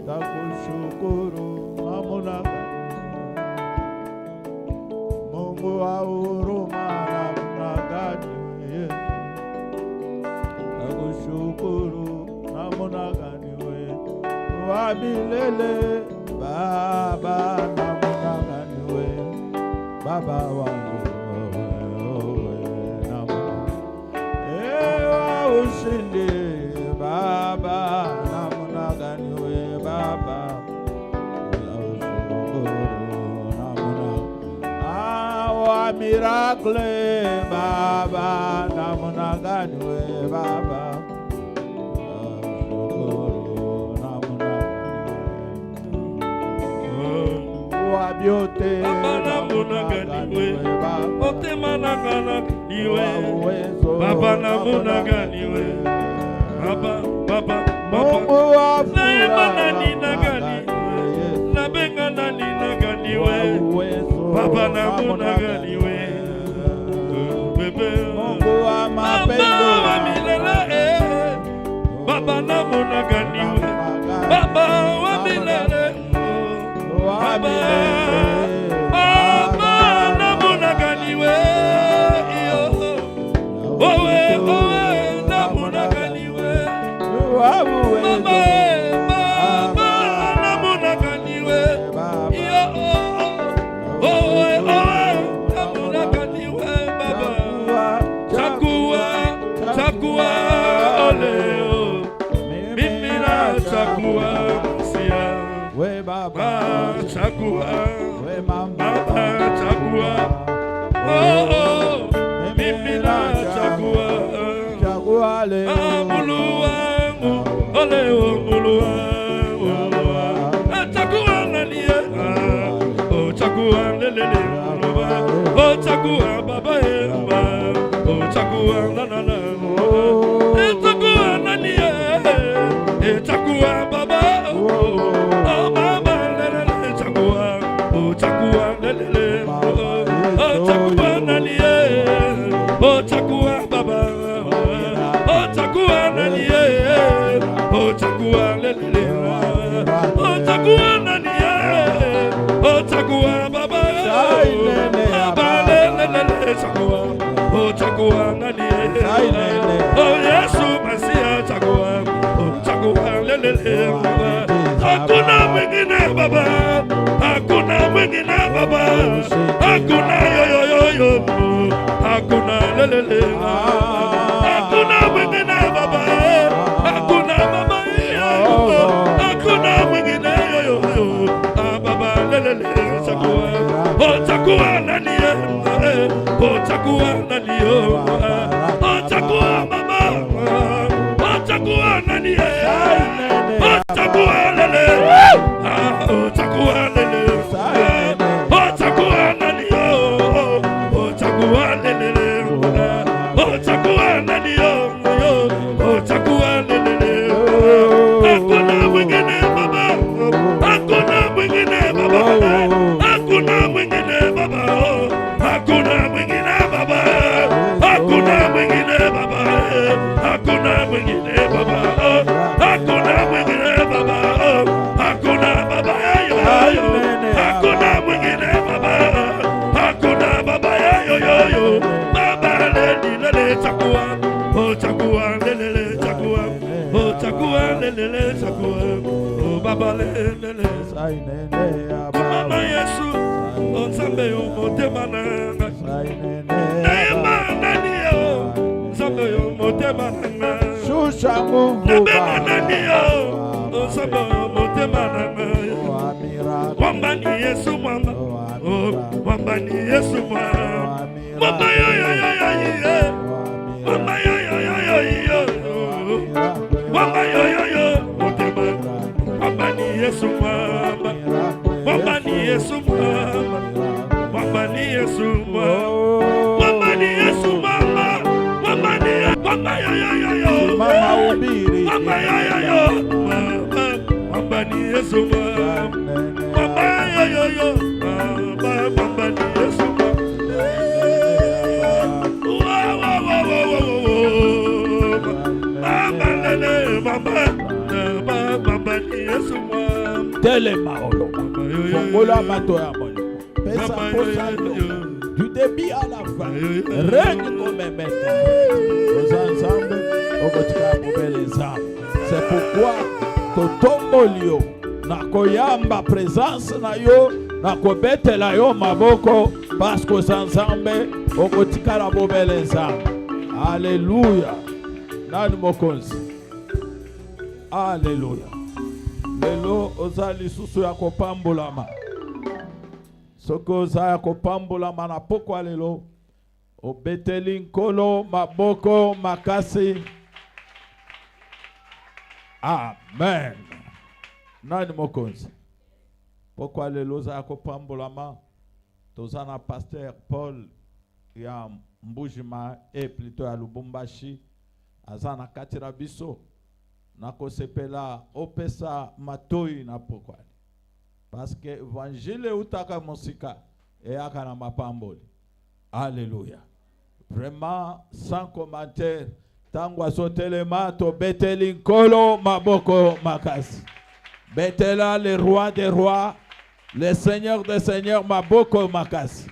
Takushukuru namna Mungu wa huruma namna gani Yesu. Takushukuru namna gani wewe wa milele Baba, namna gani wewe Baba wangu wa ushindi Baba, namna gani wewe Baba wa miracle Baba, namna gani wewe Baba wa vyote namna gani wewe wote manangana niwe Baba, namna gani wewe Baba Mungu wa furaha namna gani na benga namna gani wewe Baba, namna gani wewe bebe Mungu wa mapendo wa milele Baba, namna gani wewe Baba wa milele Baba namna gani wewe owe namna gani wewe Baba namna gani wewe owe namna gani wewe Baba chakua oleo mimi na chakua sia we Baba chakua we mama chakua mimi na chakua leo mulu wangu oleo mulu wangu chakua nani chakua lelele chakua baba chakua nanana chakua nani chakua baba chakua lelele chakua nani chakua baba chakua nani chakua lelele chakua nani chakua baba lelele chakua nani Yesu Masia chakua lelele hakuna mwingine baba hakuna mwingine baba hakuna yoyoyo hakuna lelele hakuna mwingine baba hakuna baba hakuna mwingine yoyoyo baba lelele chakua nani chakua nani chakua mama chakua nani chakua lele chakua lele chakua nani chakua lele chakua nani chakua lele hakuna mwingine baba hakuna mwingine baba hakuna mwingine baba hakuna mwingine baba hakuna mwingine baba hakuna mwingine baba hakuna mwingine baba hakuna baba yo hakuna mwingine baba hakuna baba yo baba lele chakua chakua lele chakua lele chakua baba lele mama Yesu Nzambe yo motema nanga neema nani yo Nzambe yo motema nanga shusha Mungu neema nani yo Nzambe yo motema nanga mwamba ni Yesu mwamba mwamba ni Yesu mwamba mwamba yo mwamba yo mwamba yo motema mwamba ni Yesu mwamba mwamba ni Yesu mwamba mwamba ni Yesu mwamba mwamba ni Yesu mwamba mwamba ni mwamba yo mama ubiri mwamba yo mwamba ni Yesu mwamba mwamba yo mwamba ni Yesu mwamba telema oloba fongola bato ya molimo pesa posa du début à la fin règne comme maître aux ensemble okotika mobile nzambe. C'est pourquoi totombolio nakoyamba présence na yo nakobetela yo maboko parce que ensemble okotikala mobile nzambe. Alléluia. Nani mokonzi. Alléluia. Lelo ozali susu ya kopambulama. Soko oza ya kopambulama na pokwa lelo. Obeteli nkolo maboko makasi. Amen. Nani mokonzi. Pokwa lelo oza ya kopambulama. Tozana pasteur Paul ya Mbujima et plutôt à Lubumbashi. Azana katira biso. Nakosepela opesa matoi na pokwa. Parce que évangile utaka mosika et akana mapamboli. Alléluia. Vraiment sans commentaire. Tangwa sotelema to beteli nkolo maboko makasi. Betela le roi des rois, le seigneur des seigneurs maboko makasi.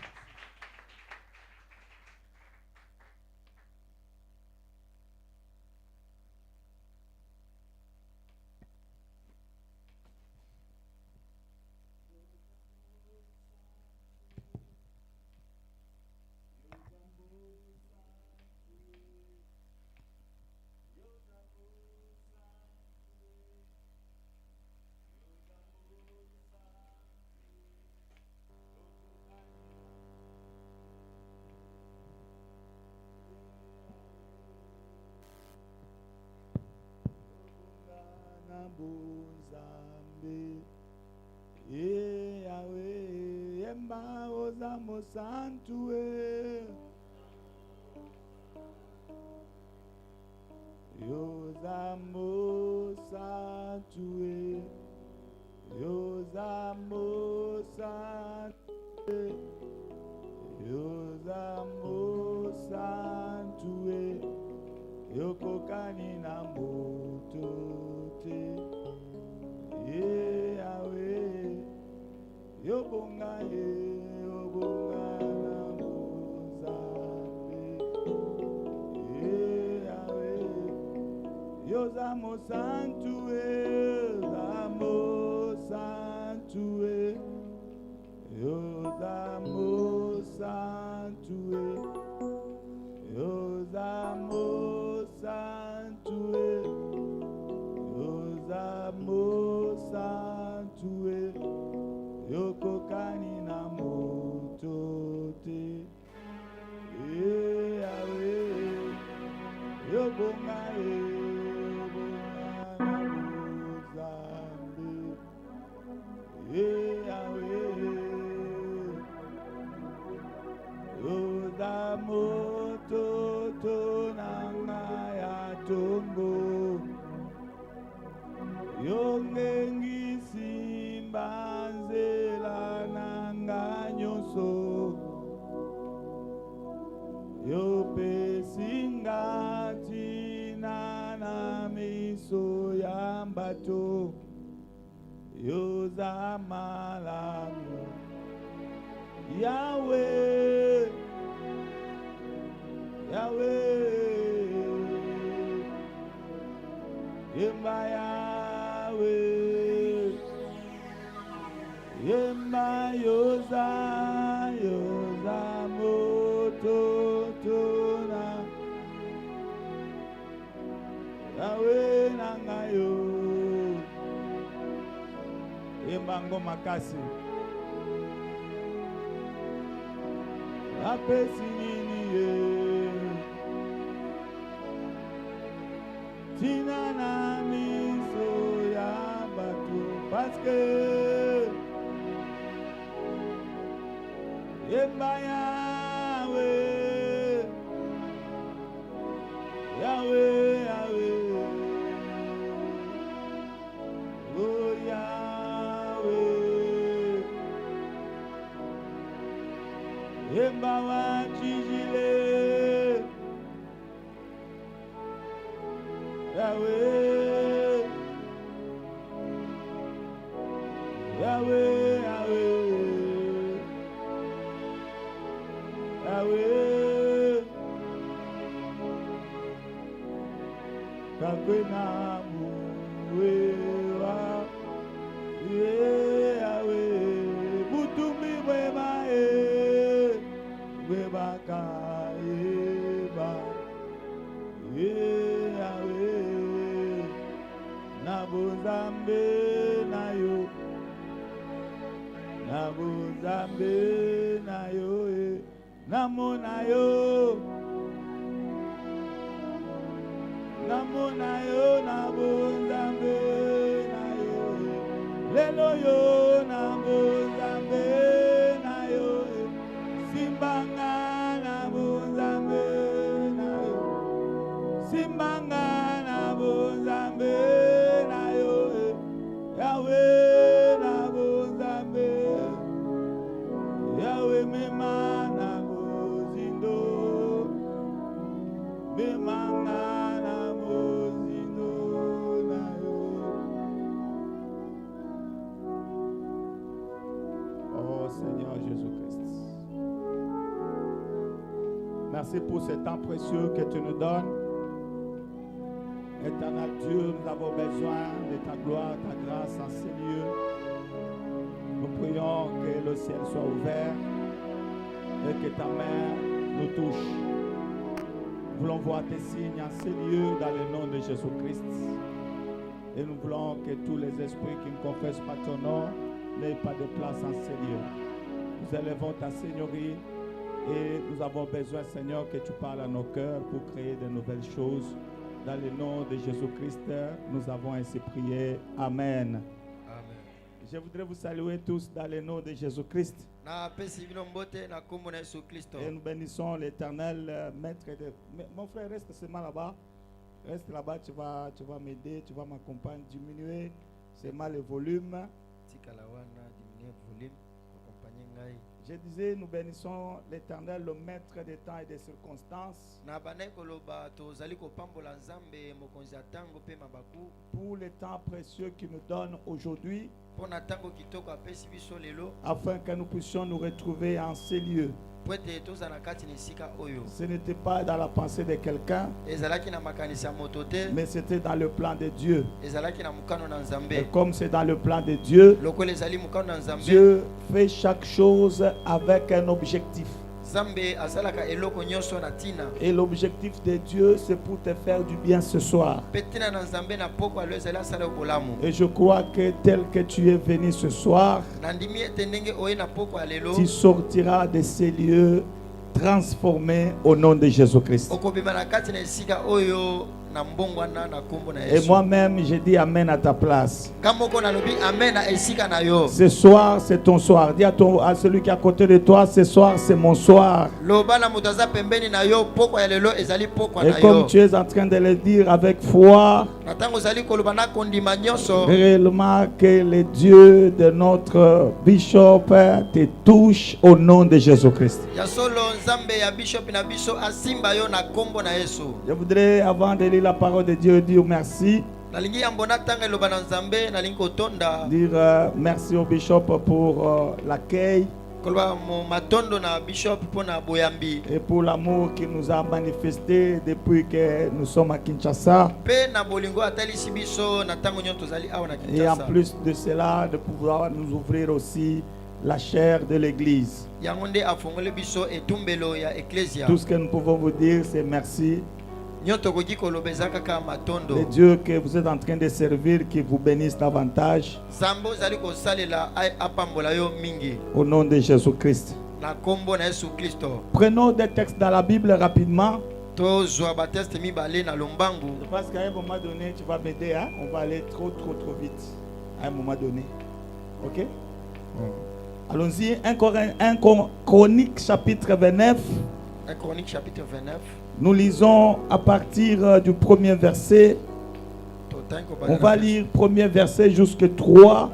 Santue Yozamo Santue Yozamo Santue Yozamo Santue Yokokani na motote Yahweh Yobonga Yobonga Yozamo Santue, Yozamo Santue, Yozamo Santue, Yozamo Santue, Yozamo Santue, Yokokani na motote, Yahweh, Yobonga Moto nanga ya tongo yongengi simbanzela nanga nyoso yopesingati na miso ya mbato yozamalamu Yahweh Yahweh, Yemba Yahweh, Yemba Yoza, Yoza Moto Tona, Yahweh Nangayo, Yemba Ngoma Kasi, Apesi Nini Tina na miso ya batu parce que Yemba Yahweh Yahweh Yahweh Oh Yahweh Yemba wa chijile Yahweh Yahweh. Kakwena muwewa. Yahweh. Butumi wema wema kaeba. Yahweh. Nabuzambe na yo. Nabuzambe na yo. Namuna yo. Namuna yo. Nabuzambe na yo. Lelo yo. Nabuzambe na yo. Simbanga nabuzambe na yo. Simbanga nabuzambe na yo. Yahweh nabuzambe. Yahweh mema nabuzindo. Memanga nabuzindo na yo. Oh Seigneur Jésus-Christ. Merci pour ce temps précieux que tu nous donnes. Éternel Dieu, nous avons besoin de ta gloire, ta grâce en ces lieux. Nous prions que le ciel soit ouvert et que ta main nous touche. Nous voulons voir tes signes en ces lieux dans le nom de Jésus-Christ. Et nous voulons que tous les esprits qui ne confessent pas ton nom n'aient pas de place en ces lieux. Nous élevons ta Seigneurie et nous avons besoin, Seigneur, que tu parles à nos cœurs pour créer de nouvelles choses. Dans le nom de Jésus-Christ, nous avons ainsi prié. Amen. Amen. Je voudrais vous saluer tous dans le nom de Jésus-Christ. Et nous bénissons l'Éternel, maître de... Mon frère, reste seulement là-bas. Reste là-bas, tu vas m'aider, tu vas m'accompagner, diminuer seulement le volume. Je disais, nous bénissons l'Éternel, le maître des temps et des circonstances. Pour les temps précieux qu'il nous donne aujourd'hui, afin que nous puissions nous retrouver en ces lieux. Ce n'était pas dans la pensée de quelqu'un, mais c'était dans le plan de Dieu. Et comme c'est dans le plan de Dieu, Dieu fait chaque chose avec un objectif. Et l'objectif de Dieu, c'est pour te faire du bien ce soir. Et je crois que tel que tu es venu ce soir, tu sortiras de ces lieux transformés au nom de Jésus-Christ. Et moi-même, je dis Amen à ta place. Ce soir, c'est ton soir. Dis à celui qui est à côté de toi, ce soir, c'est mon soir. Et comme tu es en train de le dire avec foi, réellement que le Dieu de notre bishop te touche au nom de Jésus-Christ. Je voudrais, avant de lire la parole de Dieu, dire merci. Dire merci au bishop pour l'accueil et pour l'amour qu'il nous a manifesté depuis que nous sommes à Kinshasa. Et en plus de cela, de pouvoir nous ouvrir aussi la chair de l'église. Tout ce que nous pouvons vous dire, c'est merci. Le Dieu que vous êtes en train de servir, qui vous bénisse davantage. Au nom de Jésus-Christ. Prenons des textes dans la Bible rapidement. Je pense qu'à un moment donné, tu vas m'aider. Hein? On va aller trop vite. À un moment donné. Ok? Allons-y. 1 Chronique chapitre 29. 1 Chronique chapitre 29. Nous lisons à partir du premier verset. On va lire premier verset jusqu'à 3.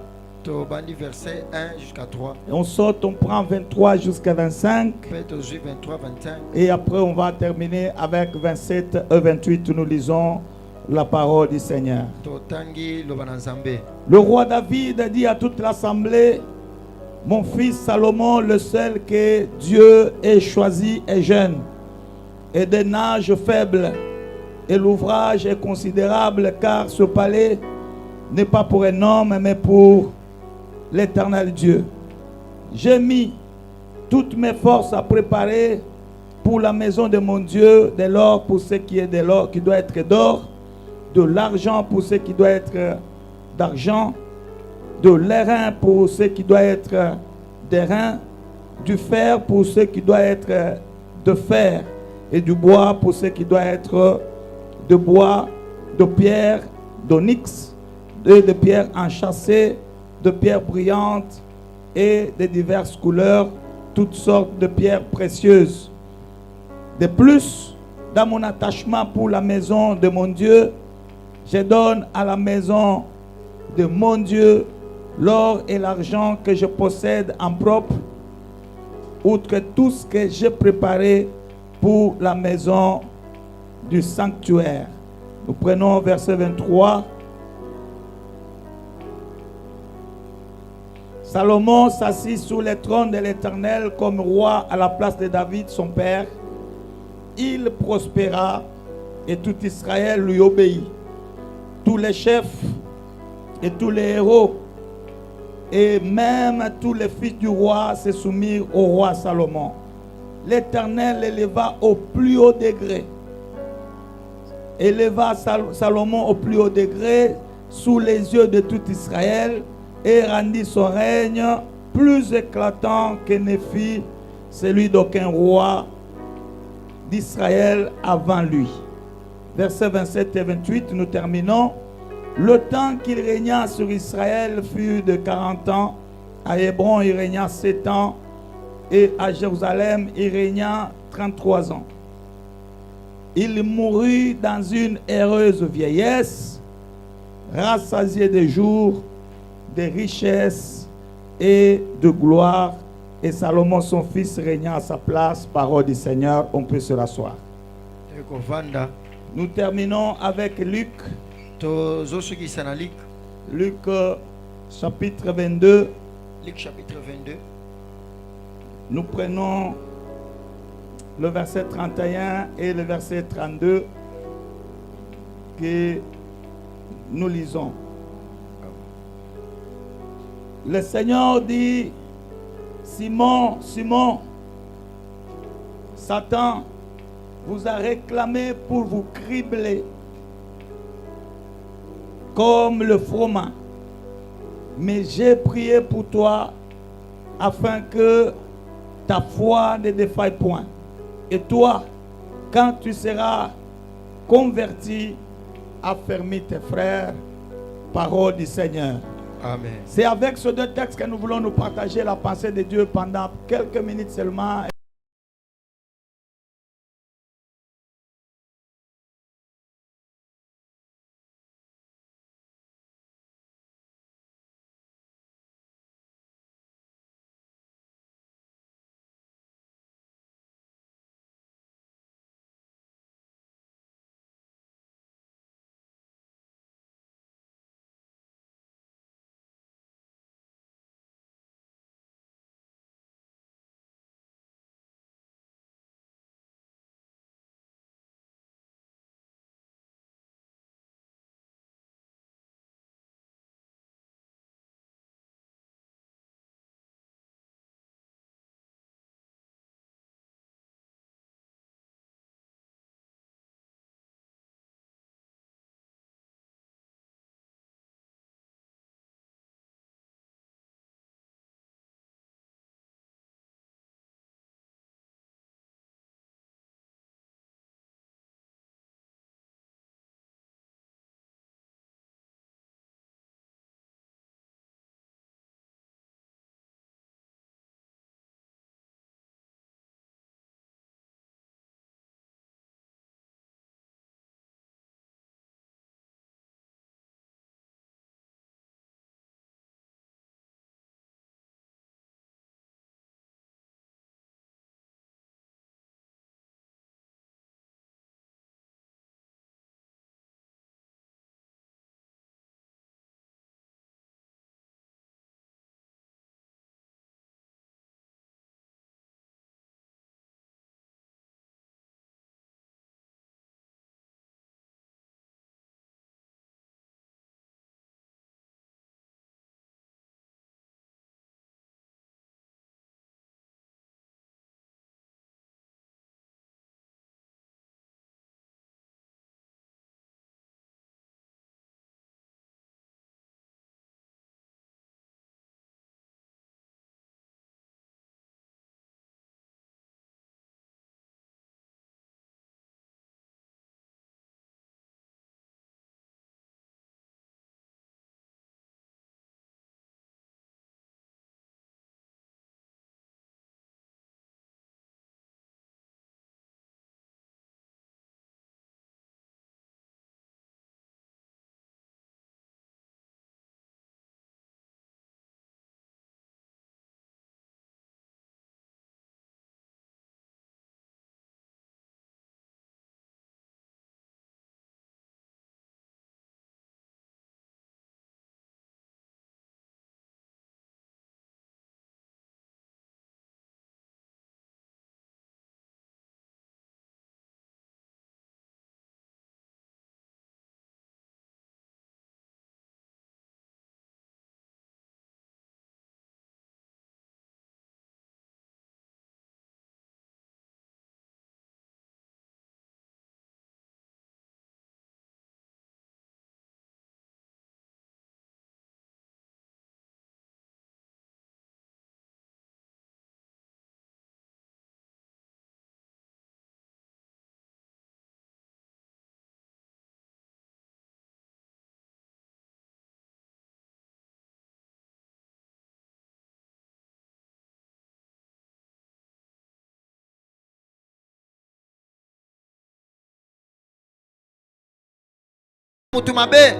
Verset 1 jusqu'à 3. Et on saute, on prend 23 jusqu'à 25. 23, 25. Et après on va terminer avec 27 et 28. Nous lisons la parole du Seigneur. Le roi David dit à toute l'assemblée: Mon fils Salomon, le seul que Dieu ait choisi, est jeune et d'un âge faible. Et l'ouvrage est considérable car ce palais n'est pas pour un homme mais pour l'Éternel Dieu. J'ai mis toutes mes forces à préparer pour la maison de mon Dieu, de l'or pour ce qui est de l'or, qui doit être d'or, de l'argent pour ce qui doit être d'argent, de l'airain pour ce qui doit être d'airain, du fer pour ce qui doit être de fer, et du bois pour ce qui doit être de bois, de pierre, d'onyx, de pierre enchâssée, de pierres brillantes et de diverses couleurs, toutes sortes de pierres précieuses. De plus, dans mon attachement pour la maison de mon Dieu, je donne à la maison de mon Dieu l'or et l'argent que je possède en propre, outre tout ce que j'ai préparé pour la maison du sanctuaire. Nous prenons verset 23. Salomon s'assit sur le trône de l'Éternel comme roi à la place de David, son père. Il prospéra et tout Israël lui obéit. Tous les chefs et tous les héros et même tous les fils du roi se soumirent au roi Salomon. L'Éternel l'éleva au plus haut degré. Éleva Salomon au plus haut degré sous les yeux de tout Israël et rendit son règne plus éclatant que ne fut celui d'aucun roi d'Israël avant lui. Versets 27 et 28, nous terminons. Le temps qu'il régna sur Israël fut de 40 ans. À Hébron, il régna 7 ans. Et à Jérusalem, il régna 33 ans. Il mourut dans une heureuse vieillesse, rassasié de jours, de richesses et de gloire. Et Salomon, son fils, régna à sa place. Parole du Seigneur, on peut se rasseoir. Nous terminons avec Luc. Luc chapitre 22. Luc chapitre 22. Nous prenons le verset 31 et le verset 32 que nous lisons. Le Seigneur dit: Simon, Simon, Satan vous a réclamé pour vous cribler comme le froment. Mais j'ai prié pour toi afin que ta foi ne défaille point. Et toi, quand tu seras converti, affermis tes frères. Parole du Seigneur. Amen. C'est avec ces deux textes que nous voulons nous partager la pensée de Dieu pendant quelques minutes seulement.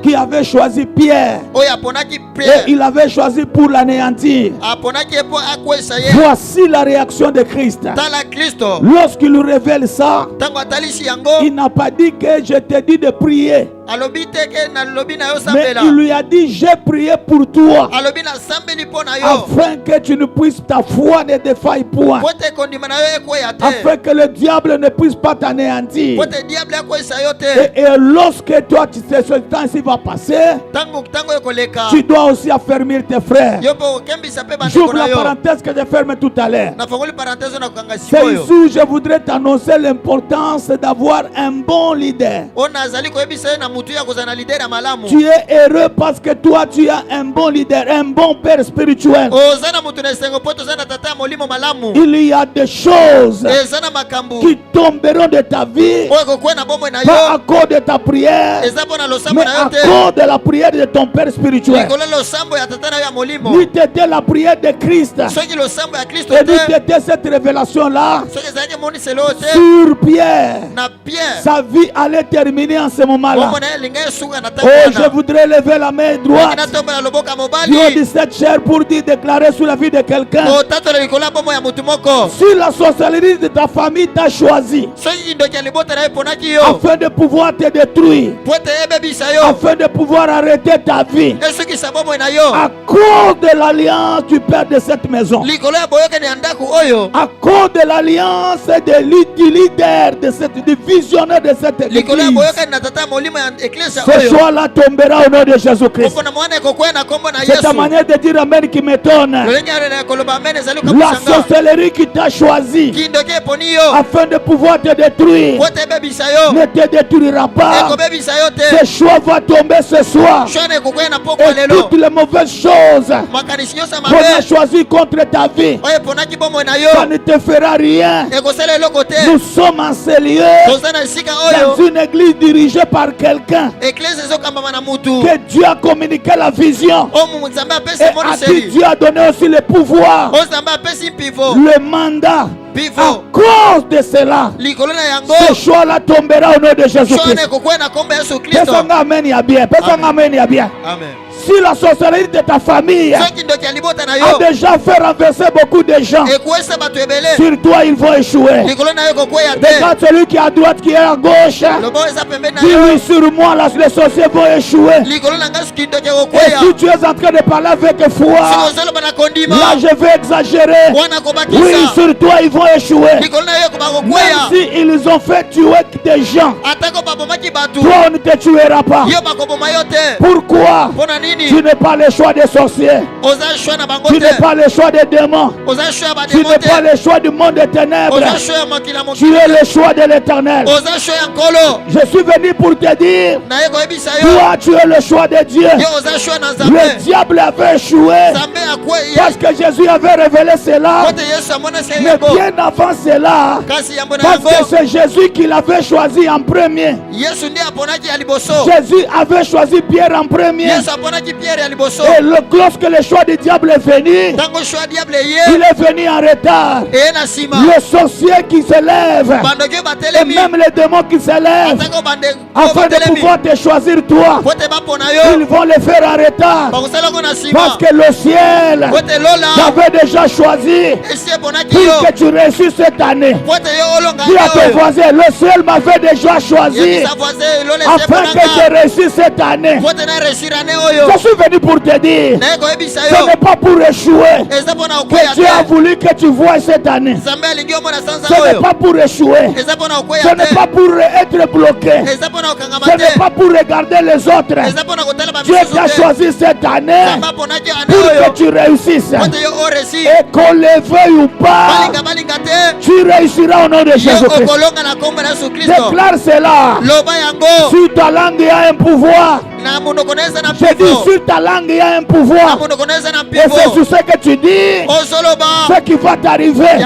qui avait choisi Pierre et il avait choisi pour l'anéantir. Voici la réaction de Christ. Lorsqu'il nous révèle ça, il n'a pas dit que je t'ai dit de prier, mais il lui a dit j'ai prié pour toi afin que tu ne puisses, ta foi ne défaille point, afin que le diable ne puisse pas t'anéantir. Et lorsque toi ce temps ici va passer, tu dois aussi affermir tes frères. J'ouvre la parenthèse que je ferme tout à l'heure. C'est ici où je voudrais t'annoncer l'importance d'avoir un bon leader. Tu es heureux parce que toi tu as un bon leader, un bon père spirituel. Il y a des choses qui tomberont de ta vie, pas à cause de ta prière, mais à cause de la prière de ton père spirituel. Lui t'était la prière de Christ, et lui t'était cette révélation là sur Pierre. Sa vie allait terminer en ce moment là. Oh, je voudrais lever la main droite du 17 chair pour déclarer sur la vie de quelqu'un. Si la sorcellerie de ta famille t'a choisi afin de pouvoir te détruire, afin de pouvoir arrêter ta vie, à cause de l'alliance du père de cette maison, à cause de l'alliance du leader de cette, du visionnaire de cette église, ce soir-là tombera au nom de Jésus-Christ. C'est ta manière de dire amen qui m'étonne. La sorcellerie qui t'a choisi afin de pouvoir te détruire ne te détruira pas. Ce choix va tomber ce soir. Et toutes les mauvaises choses qu'on a choisies contre ta vie, ça ne te fera rien. Nous sommes en ce lieu, dans une église dirigée par quelqu'un que Dieu a communiqué la vision, et à qui Dieu a donné aussi le pouvoir, le mandat. À cause de cela, ce choix-là tombera au nom de Jésus-Christ. Amen. Si la sorcellerie de ta famille a déjà fait renverser beaucoup de gens, sur toi ils vont échouer. Regarde celui qui est à droite, qui est à gauche. Dis-lui, sur moi là, les sorciers vont échouer. Et si tu es en train de parler avec foi, là je vais exagérer. Oui, sur toi ils vont échouer. Même si ils ont fait tuer des gens, toi on ne te tuera pas. Pourquoi? Tu n'es pas le choix des sorciers. Tu n'es pas le choix des démons. Tu n'es pas le choix du monde des ténèbres. Tu es le choix de l'Éternel. Je suis venu pour te dire, toi tu es le choix de Dieu. Le diable avait échoué parce que Jésus avait révélé cela. Mais bien avant cela, parce que c'est Jésus qui l'avait choisi en premier. Jésus avait choisi Pierre en premier. Et lorsque le choix du diable est venu, il est venu en retard. Le sorcier qui se lève, et même les démons qui se lèvent, afin de pouvoir te choisir toi, ils vont le faire en retard. Parce que le ciel t'avait déjà choisi pour que tu réussisses cette année. Dis à ton voisin, le ciel m'avait déjà choisi afin que je réussisse cette année. Je suis venu pour te dire, ce n'est pas pour échouer que Dieu a voulu que tu vois cette année. Ce n'est pas pour échouer. Ce n'est pas pour être bloqué. Ce n'est pas pour regarder les autres. Dieu t'a choisi cette année pour que tu réussisses. Et qu'on le veuille ou pas, tu réussiras au nom de Jésus-Christ. Déclare cela. Sur ta langue il y a un pouvoir. Je dis, sur ta langue il y a un pouvoir. Et c'est sur ce que tu dis, ce qui va t'arriver.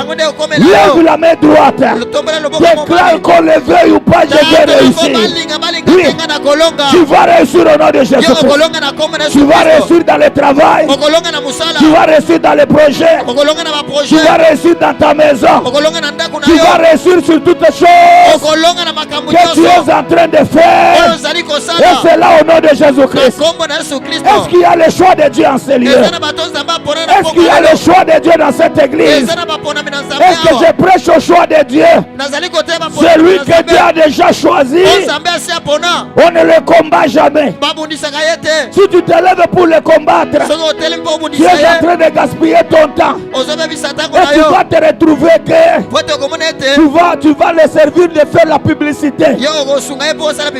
Lève la main droite. Déclare qu'on le veuille ou pas, je vais réussir. Oui, tu vas réussir au nom de Jésus-Christ. Tu vas réussir dans le travail. Tu vas réussir dans les projets. Tu vas réussir dans ta maison. Tu tu vas réussir sur toutes les choses que tu es en train de faire. Et c'est là au nom de Jésus-Christ. Est-ce qu'il y a le choix de Dieu en ce lieu? Est-ce qu'il y a le choix de Dieu dans cette église? Est-ce que je prêche au choix de Dieu? Celui que Dieu a déjà choisi, on ne le combat jamais. Si tu te lèves pour le combattre, tu es en train de gaspiller ton temps. Et tu vas te retrouver que tu vas le servir de faire la publicité.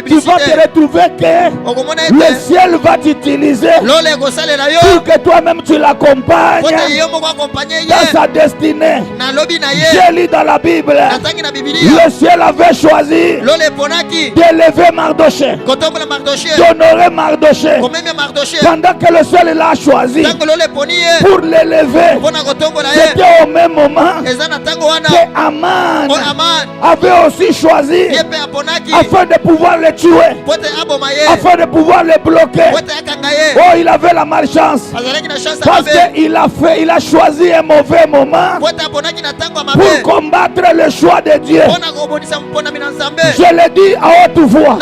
Tu vas te retrouver que le ciel va t'utiliser pour que toi-même tu l'accompagnes dans sa destinée. J'ai lu dans la Bible, le ciel avait choisi d'élever Mardoché, d'honorer Mardoché, pendant que le ciel l'a choisi pour l'élever. C'était au même moment que Aman avait aussi choisi afin de pouvoir le tuer, afin de pouvoir le bloquer. Oh, il avait la malchance parce qu'il a choisi un mauvais moment pour combattre le choix de Dieu. Je le dis à haute voix,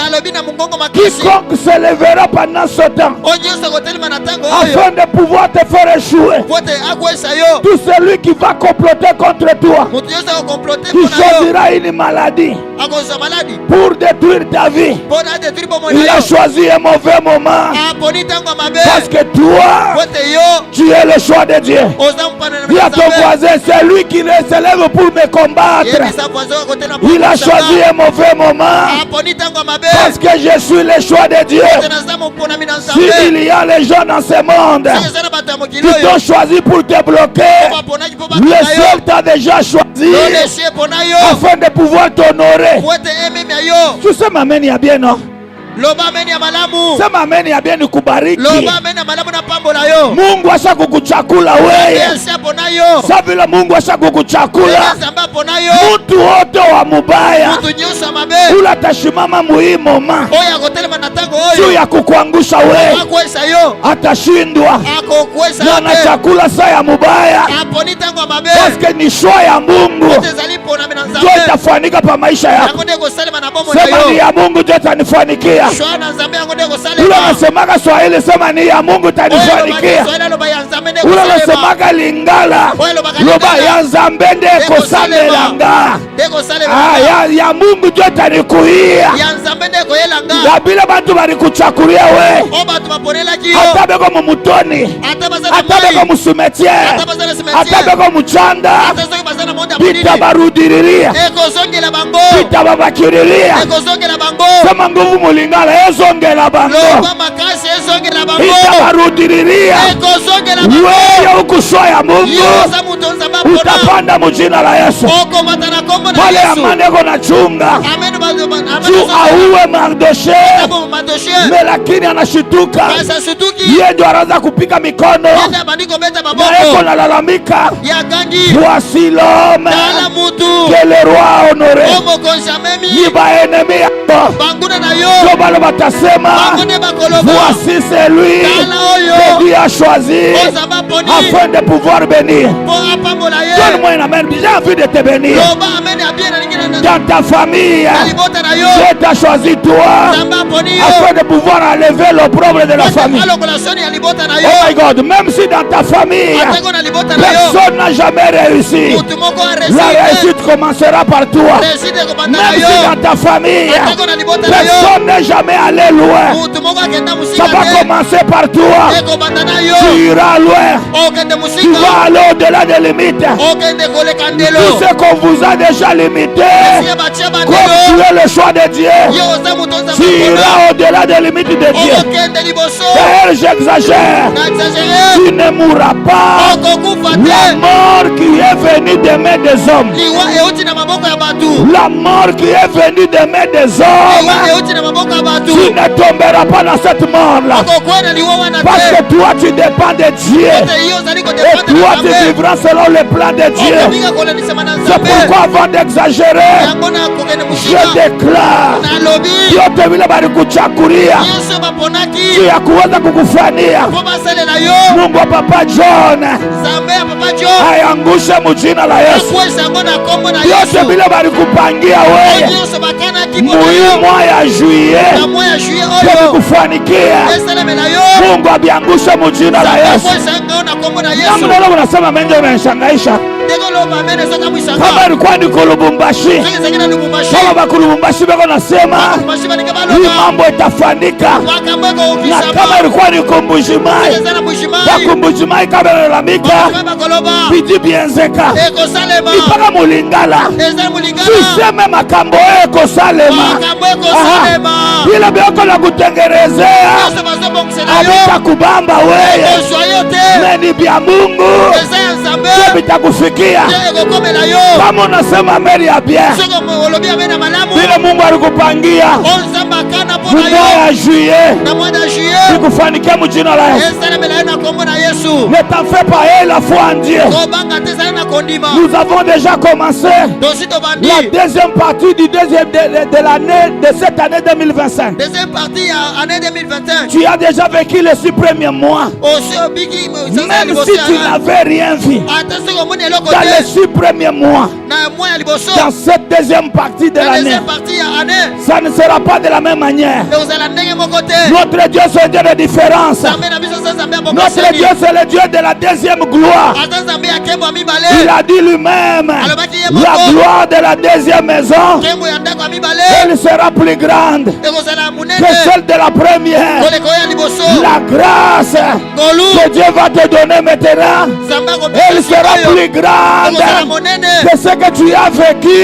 quiconque se lèvera pendant ce temps afin de pouvoir te faire échouer, tout celui qui va comploter contre toi, qui choisira une maladie pour détruire ta vie, il a choisi un mauvais moment parce que toi, tu es le choix de Dieu. Dis à ton voisin, c'est lui qui se lève pour me combattre. Il a choisi un mauvais moment parce que je suis le choix de Dieu. S'il y a les gens dans ce monde qui t'ont choisi pour te bloquer, le ciel t'a déjà choisi afin de pouvoir t'honorer. Tu sais, m'amène ya bien, non? Sema ameni ya bien kubariki. Mungu asha kukuchakula wewe. Sasa vile Mungu asha kukuchakula, mtu wote wa mubaya ula tashimama muhimu ma juu ya kukuangusha wewe, atashindwa na anachakula saa ya mubaya, paske ni shwa ya Mungu ndio itafanika pa maisha yako. Sema ni ya Mungu ndio itanifanikia. Ule anasemaga Swahili, sema ni ya Mungu itanifanikia. Ule anasemaga Lingala, loba ya Nzambende kosalelanga, ya Mungu ndio itanikuia. Na bila bantu barikuchakulia we, atabeko mumutoni, atabeko musimetier, atabeko muchanda, bitabarudiriria, bitababakiriria. Sema nguvu mulingala ezongela bango, itabarudiriria. Wewe ukushoya Mungu utapanda mujina la Yesu. Pale amaneko na chunga tu auwe Mardoché, lakini anashituka yeye ndio anaanza kupika mikono na eko nalalamika, voici l'homme que le roi honoré. Ni ba ennemi yako ndio bale batasema, voici celui que Dieu a choisi afin de pouvoir bénir. Donne-moi un amen. J'ai envie de te bénir. Dans ta famille, Dieu t'a choisi toi afin de pouvoir enlever l'opprobre de la famille. Oh my God, même si dans ta famille personne n'a jamais réussi, la réussite commencera par toi. Même si dans ta famille personne n'est jamais allé loin, ça va commencer par toi. Tu iras loin, tu vas aller au-delà des limites. Tout ce qu'on vous a déjà limité, comme tu es le choix de Dieu, tu iras au-delà des limites de Dieu. D'ailleurs, j'exagère, tu ne mourras pas la mort qui est venue des mains des hommes. La mort qui est venue des mains des hommes, tu ne tomberas pas dans cette mort-là, parce que toi tu dépends de Dieu et toi tu vivras selon le plan de Dieu. C'est pourquoi avant d'exagérer, je déclare yote vile balikuchakulia juu ya kuweza kukufania, Mungu wa Papa John ayangushe mujina la Yesu. Yote Yote bila balikupangia wewe. Muyu mwa ya juillet. Kwa kufanikia. Mungu abiangusha mujina la Yesu. Namna leo unasema mengi unanishangaisha. Kama ilikuwa ni Lubumbashi. Kama bakulubumbashi bako nasema hii mambo itafanyika. Na kama ilikuwa ni Kumbujimai. Bakumbujimai kama nalamika. Bidi bienzeka. Ipaka mulingala. Tuseme makambo eko salema. Bila bioko la kutengerezea. Abita kubamba weye. Meni bia Mungu. Sebita kufikia. Kama unasema meri ya bia. Bila Mungu alikupangia. Mwa ya juillet. Nikufanikia mjina la Yesu. Ne t'en fais pas, la foi en Dieu. Nous avons déjà commencé la deuxième partie de l'année de cette année 2025. Deuxième partie année 2021. Tu as déjà vécu les 6 premiers mois. Même si tu n'avais rien vu dans les 6 premiers mois, dans cette deuxième partie de l'année, ça ne sera pas de la même manière. Notre Dieu c'est le Dieu de différence. Notre Dieu c'est le Dieu de la deuxième gloire. Il a dit lui-même, la gloire de la deuxième maison, elle sera plus grande que celle de la première. La grâce que Dieu va te donner maintenant, elle sera plus grande que ce que tu as vécu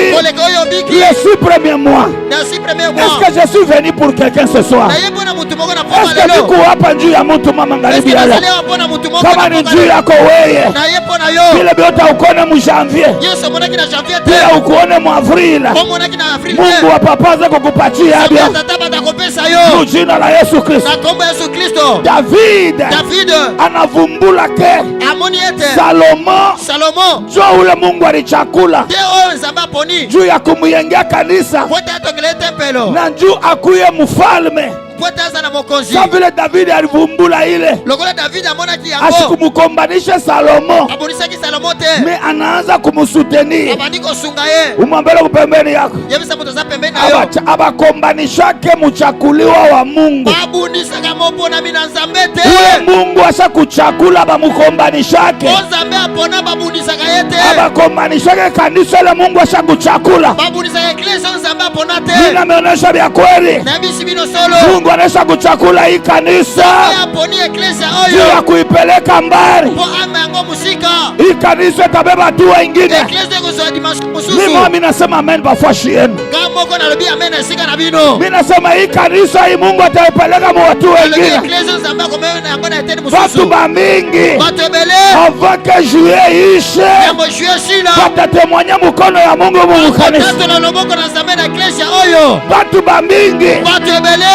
les 6 premiers mois. Est-ce que je suis venu pour quelqu'un ce soir? Est-ce que tu crois pas Dieu ya mtu mama ngalibi yala? Kama ni Dieu yako wewe, vile biota ukone mu janvier, pia ukone mu avril, Mungu apapaze kukupatia hapo. Jina la Yesu Kristo. David anavumbula ke Salomo jo ule Mungu alichakula juu ya kumuyengea kanisa na juu akuye mfalme. Sa vile David alivumbula ile asikumukombanisha Salomo, me anaanza kumusutenir. Umwambele kupembeni yako abakombanishake muchakuliwa wa Mungu. Ule Mungu asa kuchakula bamukombanishake, abakombanishake kanisa ile Mungu asa kuchakula. Mina meonesha vya kweli Mungu anaweza kuchakula hii kanisa juu ya kuipeleka mbali. Hii kanisa itabeba tu wengine. Mimi nasema amen bafashi yenu. Mimi nasema hii kanisa hii Mungu ataipeleka kwa watu wengine. Watu mingi avant que juillet ishe watatemwanya mkono ya Mungu mu kanisa. Watu mingi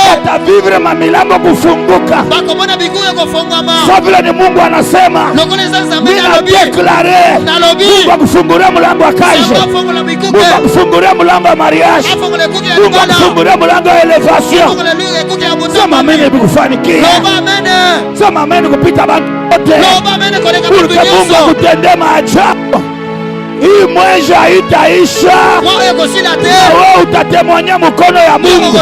watavivre mamilango kufunguka. Sa vile ni Mungu anasema, mina deklare Mungu akufungulia mlango wa kazi, Mungu akufungulia mlango wa mariage, Mungu akufungulia mlango wa elevation. Sema amen bikufanikia. Sema amen kupita bantu wote. Mungu akutendee maajabu. Hii mwezi haitaisha. Wewe utatemwanya mkono ya Mungu.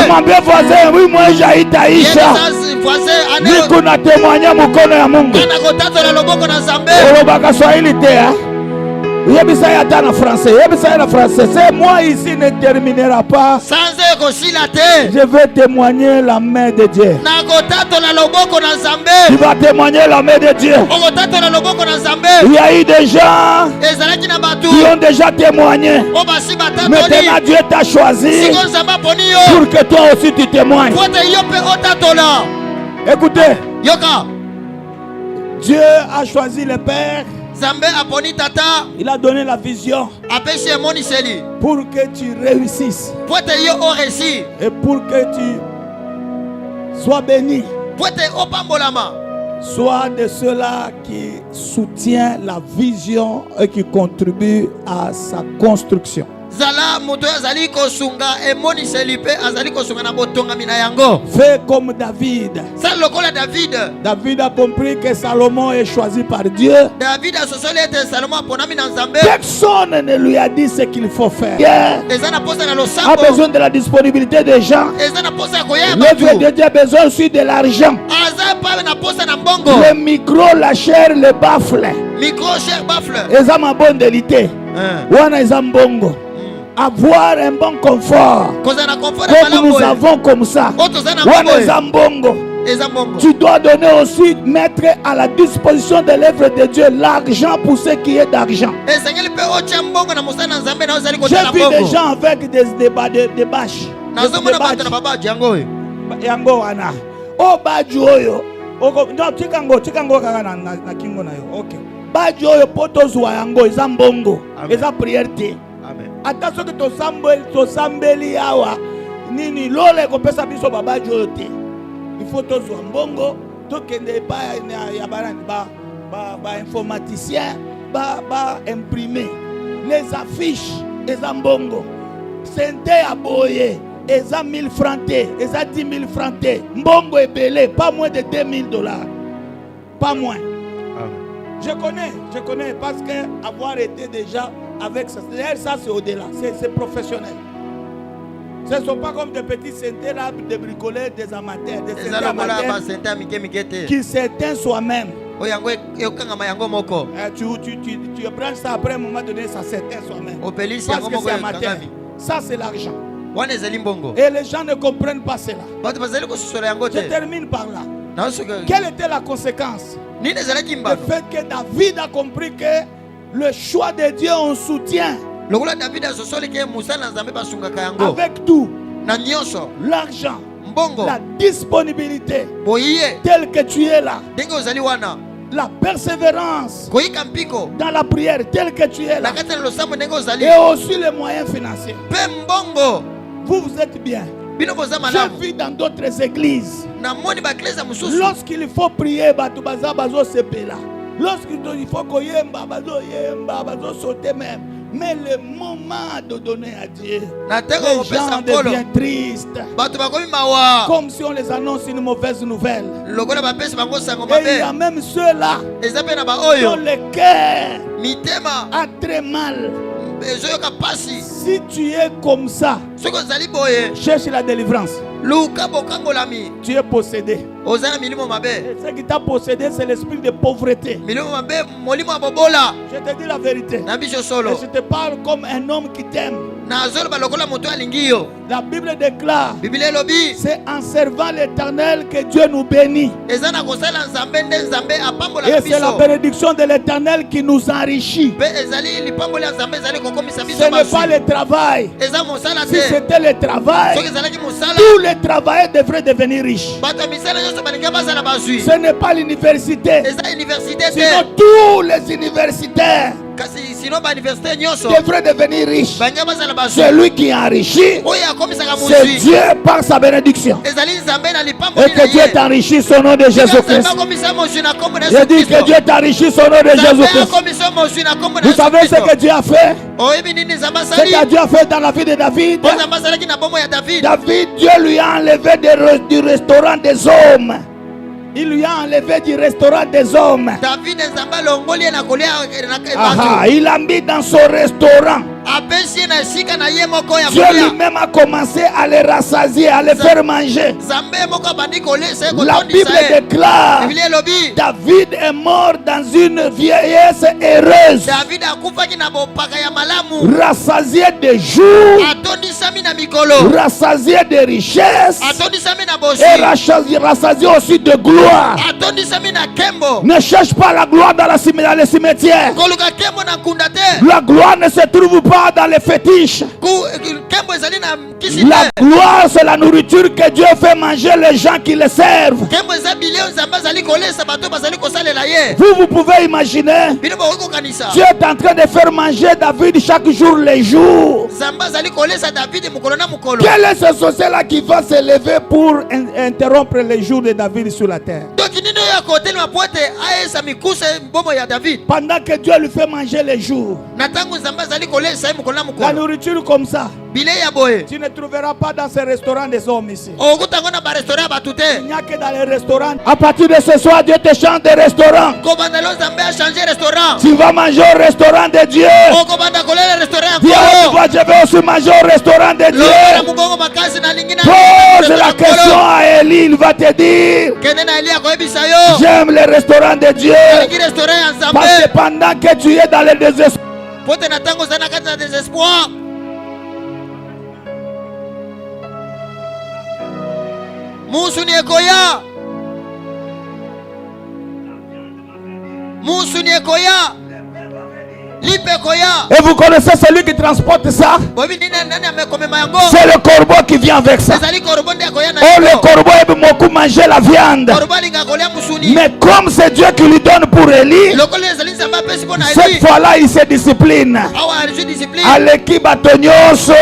Mwambie voisin, hii mwezi haitaisha. Niko natemwanya mkono ya Mungu. Oloba Kiswahili tea. Yebisa ya tana français. Yebisa ya français. C'est moi ici ne terminera pas. Je vais témoigner la main de Dieu. Tu vas témoigner la main de Dieu. Il y a eu des gens qui ont déjà témoigné. Maintenant Dieu t'a choisi pour que toi aussi tu témoignes. Écoutez, Dieu a choisi le Père. Il a donné la vision pour que tu réussisses et pour que tu sois béni. Sois de ceux-là qui soutient la vision et qui contribue à sa construction. zala moto azali kosunga emoni selipe azali kosunga na botonga mina yango. Fais comme David. Ça lokola David. David a compris que Salomon est choisi par Dieu. David a sosoli ete Salomon ponami na Nzambe. Personne ne lui a dit ce qu'il faut faire. Eza na posa na A losambo. besoin de la disponibilité des gens. Eza na posa koya L'œuvre de batu. Dieu a besoin aussi de l'argent. Aza pa na posa na mbongo. Le micro, la chair, le baffle. Micro cher bafle. Eza ma bondélité. Wana eza mbongo. Avoir un bon confort. Koza na confort na Comme malambo. nous avons comme ça. Oto za na Wana mbongo. eza mbongo. Eza mbongo. Tu dois donner aussi, mettre à la disposition de l'œuvre de Dieu l'argent pour ce qui est d'argent. Esengeli pe ocha mbongo na musana Nzambe na ozali J'ai kota na vu des mbongo. gens avec des bâches. Nazo mona bato na baba jango oyo. Yango wana. O baju oyo. Non, tikango kaka na kingo na yo. OK. Baju oyo poto zwa yango eza mbongo. Eza prière te. Amen. Ata soki tosambeli awa nini lole kopesa biso babaju oyo te. Il faut tozwa mbongo tokende pa ya barani ba informaticien ba imprimer les affiches eza mbongo. Sente ya boye eza 1000 francs te, eza 10 000 francs te. Mbongo ebele, pas moins de 2000 $. Pas moins. Je connais parce que avoir été déjà avec ça, ça c'est au-delà, c'est professionnel. Ce ne sont pas comme des petits centres là, des bricoleurs, des amateurs, des centres amateurs qui s'éteignent soi-même. Tu branches ça après un moment donné, ça s'éteint soi-même. Parce que c'est amateur. Ça c'est l'argent. Et les gens ne comprennent pas cela. Je termine par là. Quelle était la conséquence? Le fait que David a compris que le choix de Dieu on soutient avec tout, l'argent, la disponibilité, tel que tu es là, la persévérance dans la prière, tel que tu es là, et aussi les moyens financiers. Vous êtes bien. Je vis dans d'autres églises. Lorsqu'il faut prier, lorsqu'il faut koyemba, bazo sauter même. Mais le moment de donner à Dieu, les gens deviennent tristes. Comme si on les annonce une mauvaise nouvelle. Et il y a même ceux-là dont le cœur a très mal. Si tu es comme ça, cherche la délivrance. Tu es possédé. Et ce qui t'a possédé, c'est l'esprit de pauvreté. Je te dis la vérité. Et je te parle comme un homme qui t'aime. La Bible déclare, c'est en servant l'Éternel que Dieu nous bénit. Et c'est la bénédiction de l'Éternel qui nous enrichit. Ce n'est pas le travail. Si c'était le travail, tous les travailleurs devraient devenir riches. Ce n'est pas l'université. Sinon tous les universitaires devraient devenir riches. Celui qui enrichit, c'est Dieu par sa bénédiction. Et que Dieu t'enrichisse au nom de Jésus-Christ. Je dis que Dieu t'enrichisse au nom de Jésus-Christ. Vous savez ce que Dieu a fait? Ce que Dieu a fait dans la vie de David. David, Dieu lui a enlevé du restaurant des hommes. Il lui a enlevé du restaurant des hommes. Il l'a mis dans son restaurant. Dieu lui-même a commencé à les rassasier, à les faire manger. La Bible déclare, David est mort dans une vieillesse heureuse, rassasié de jours, rassasié de richesses, et rassasié aussi de gloire. Ne cherche pas la gloire dans le cimetière. La gloire ne se trouve pas dans les fétiches. La gloire, c'est la nourriture que Dieu fait manger les gens qui le servent. Vous pouvez imaginer, Dieu est en train de faire manger David chaque jour les jours. Quel est ce sorcier-là qui va se lever pour interrompre les jours de David sur la terre? Pendant que Dieu lui fait manger les jours. La nourriture comme ça. Tu ne trouveras pas dans ces restaurants des hommes ici. Il n'y a que dans les restaurants. À partir de ce soir, Dieu te change de restaurant. Tu vas manger au restaurant de Dieu. Dis à toi, je vais aussi manger au restaurant de Dieu. Pose la question à Élie, il va te dire, j'aime le restaurant de Dieu. Parce que pendant que tu es dans le désespoir, Musuni ekoya. et vous connaissez celui qui transporte ça? C'est le corbeau qui vient avec ça. Oh, le corbeau aime beaucoup manger la viande. Mais comme c'est Dieu qui lui donne pour Élie, cette fois-là il se discipline. Aleki batonyoso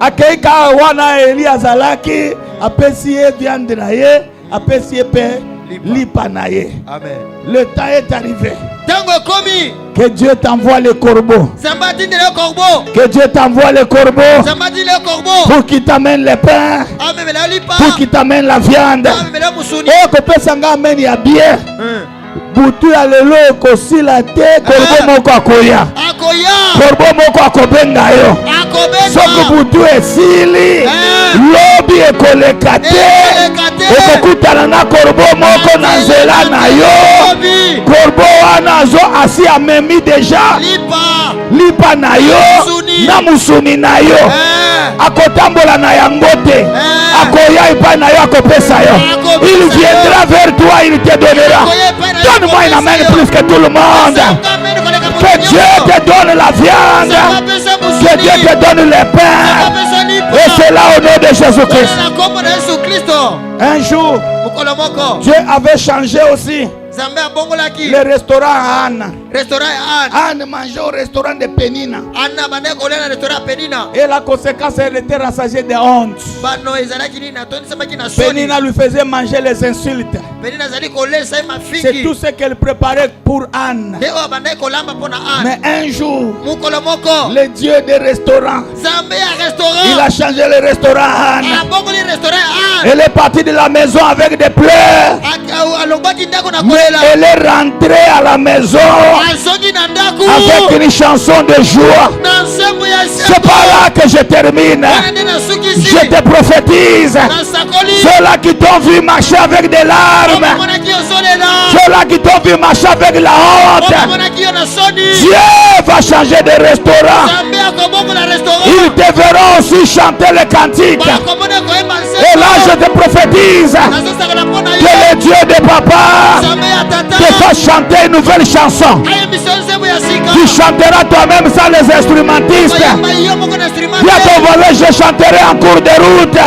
akeika wana Élie azalaki apesi viande na ye, apesi pe lipa na ye. Amen. Le temps est arrivé. Que Dieu t'envoie le corbeau. Que Dieu t'envoie le corbeau. Pour qu'il t'amène le pain. Pour qu'il t'amène la viande. Oh, que pesanga amène ya bien. Butu ya lelo ekosila te, korbo moko akoya. Korbo moko akobenga yo. Soko butu esili, lobi ekoleka te, okokutana na korbo moko na nzela na yo. Korbo wana zo asi amemi deja lipa na yo na musuni na yo. Akotambola na yango te, akoya epai na yo, akopesa yo. Il viendra vers toi, il te donnera. Donne-moi une main plus que tout le monde. Que Dieu te donne la viande. Que Dieu te donne le pain. Et c'est là au nom de Jésus-Christ. Un jour, Dieu avait changé aussi le restaurant Anne. Anne mangeait au restaurant de Pénina. Et la conséquence, elle était rassasiée de honte. Pénina lui faisait manger les insultes. C'est tout ce qu'elle préparait pour Anne. Mais un jour, le Dieu des restaurants, il a changé le restaurant Anne. Elle est partie de la maison avec des pleurs. Mais elle est rentrée à la maison avec une chanson de joie. C'est par là que je termine. Je te prophétise. Ceux-là qui t'ont vu marcher avec des larmes, ceux-là qui t'ont vu marcher avec la honte, Dieu va changer de restaurant. Ils te verront aussi chanter les cantiques. Et là je te prophétise que le Dieu de papa te fasse chanter une nouvelle chanson. Tu chanteras toi-même sans les instrumentistes. Dis à ton voisin, je chanterai en cours de route.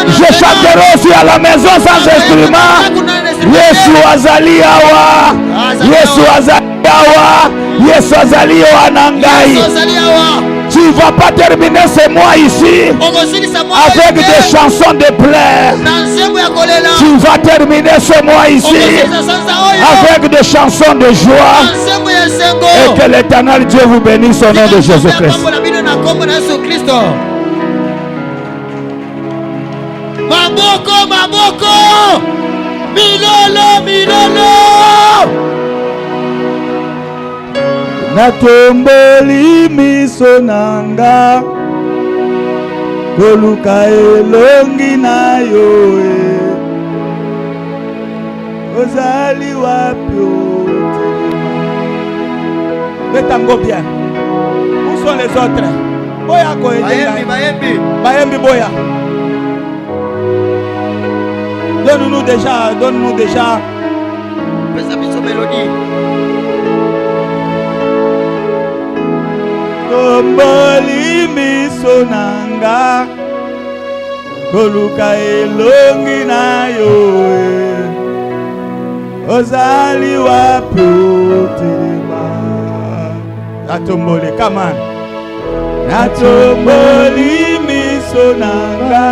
Je chanterai aussi à la maison sans instrument. Yesu azali awa, Yesu azali awa, Yesu azali awa nangai. Tu ne vas pas terminer ce mois ici avec des chansons de pleurs. Tu vas terminer ce mois ici avec des chansons de joie. Et que l'Éternel Dieu vous bénisse au nom de Jésus-Christ. Maboko, maboko, milolo, milolo. Natomboli miso nanga koluka elongi na yo ozali wapi betango bien. Où sont les autres? Boya ko Bayembi boya. Donne-nous déjà. Pesa biso mélodie. Tomboli miso nanga koluka elongi na yo ozali wapi otima. Natomboli, come on. Natomboli miso nanga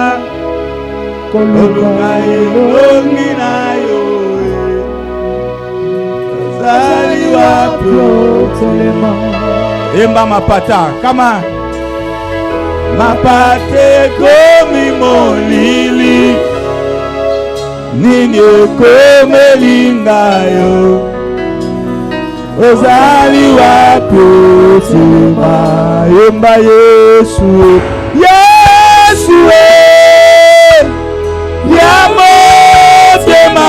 koluka elongi na yo ozali wapi otelema. Imba mapata kama mapate komi molili nini okomelinga yo ozali wapi otelema. Imba Yesu Yesu ya motema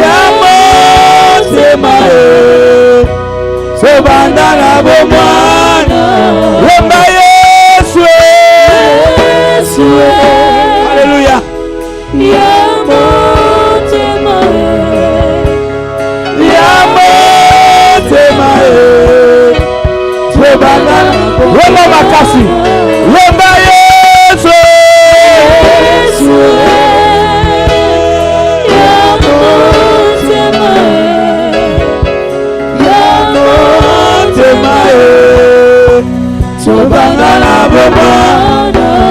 ya motema sobanda na bomwana Imba Yesu Haleluya ya motema sobanda Imba makasi Imba Yesu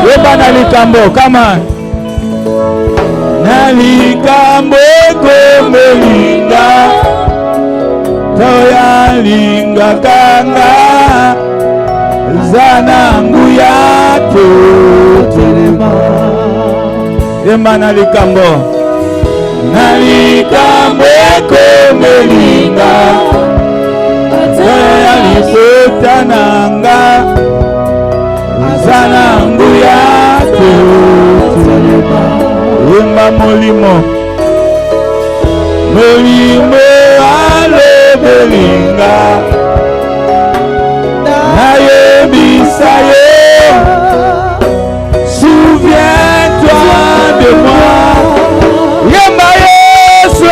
Yeba na likambo kama na likambo komelinga toya linga kanga zanangu ya totelema. Yeba na likambo komelinga toya lisota nanga zanangu ya totelema. Imba molimo alobelinga nayebisa ye souviens-toi de moi. Yemba Yesu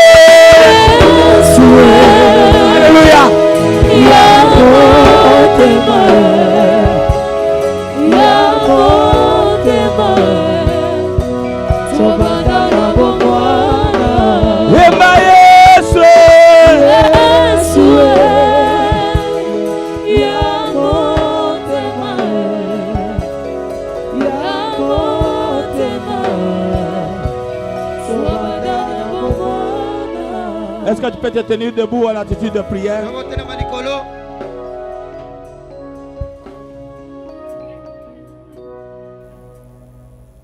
Alléluia Est-ce que tu peux te tenir debout à l'attitude de prière?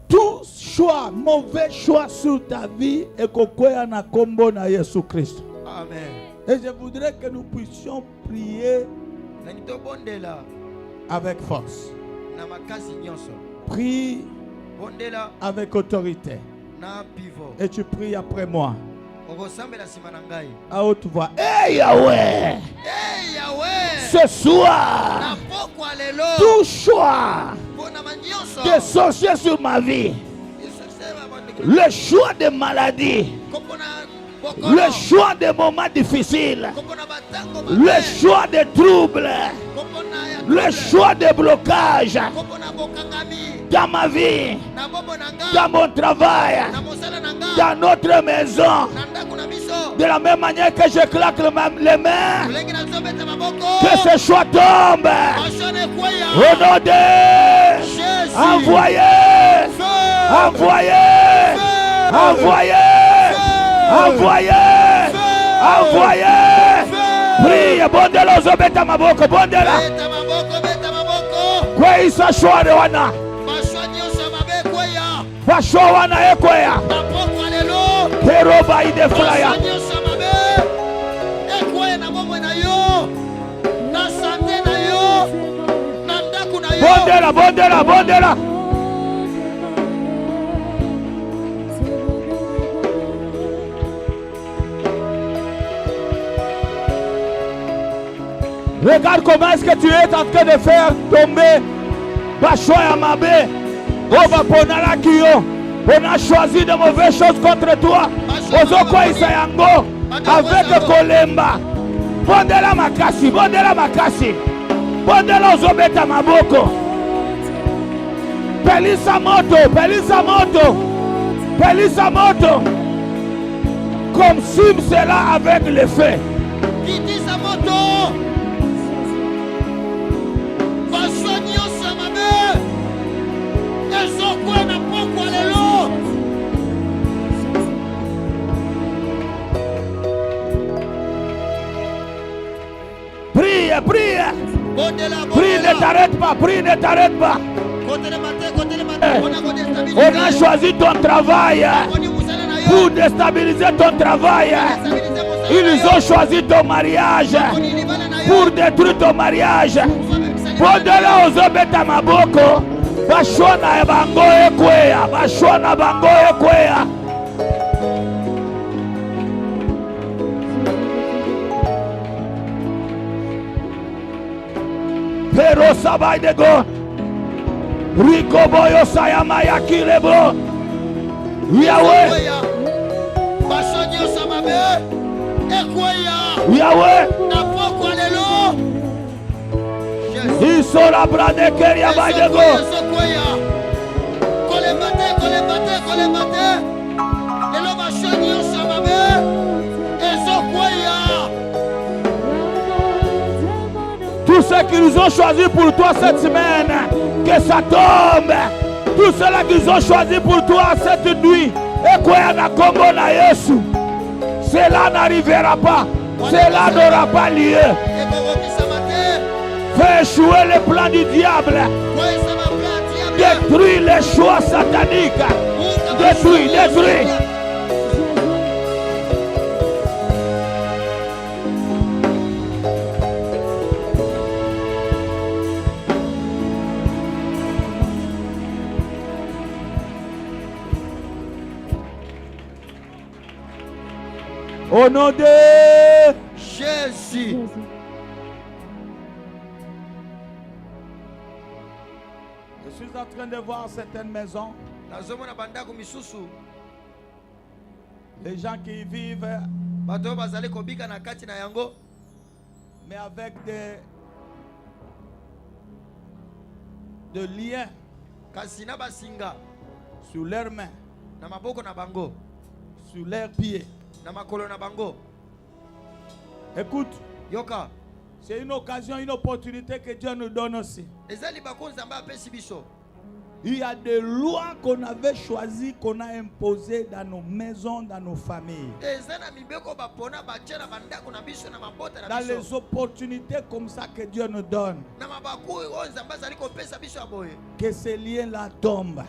Tout choix, mauvais choix sur ta vie est kokoya na kombo na Jésus Christ. Amen. Et je voudrais que nous puissions prier avec force. Prie avec autorité. Et tu pries après moi. À haute voix. Hey Yahweh! Hey Yahweh! Ce soir, tout choix de sorcier sur ma vie, le choix de maladie, le choix de moments difficiles, le choix de troubles, le choix de blocage dans ma vie, dans mon travail, dans notre maison. De la même manière que je claque les mains, que ce choix tombe. Au nom de Jésus. Envoyez, envoyez, envoyez, envoyez, envoyez. Prie, bondela ozobeta maboko, bondela. Kweisa choix de wana. Choix wana ekweya. Keroba ide flaya. Bondela, bondela, bondela. Regarde comment est-ce que tu es en train de faire tomber Bachoya Mabé. Oba Ponala Kiyo. On a choisi de mauvaises choses contre toi. Ozokwa Isayango. Avec Kolemba. Bondela makasi, bondela makasi. Bondela ozobeta maboko. Pelisa moto, pelisa moto. Pelisa moto. Comme si cela avec le feu. Kitisa moto. Basonyo samabe. Ezokwa na pokwa lelo. Prie, ne t'arrête pas, prie, ne t'arrête pas. On a choisi ton travail pour déstabiliser ton travail. Ils ont choisi ton mariage pour détruire ton mariage. Podela ozobeta maboko. Bashona bango ekweya, bashona bango ekweya. Pero sabay de go. Rico boyo sayama yakilebo. Yahweh. Yahweh. Ils sont la bras de Keria Baidego. Tous ceux qui nous ont choisis pour toi cette semaine, que ça tombe. Tous ceux-là qui ont choisi pour toi cette nuit, et quoi na combo na Yesu, cela n'arrivera pas, cela n'aura pas lieu. Fais échouer les plans du diable. Détruis les choix sataniques. Détruis, détruis. Au nom de Jésus. Je suis en train de voir certaines maisons. Les gens qui y vivent, mais avec des liens sur leurs mains, sur leurs pieds. Écoute, Yoka. c'est une occasion, une opportunité que Dieu nous donne aussi. Il y a des lois qu'on avait choisies, qu'on a imposées dans nos maisons, dans nos familles. Dans les opportunités comme ça que Dieu nous donne. Que ces liens-là tombent.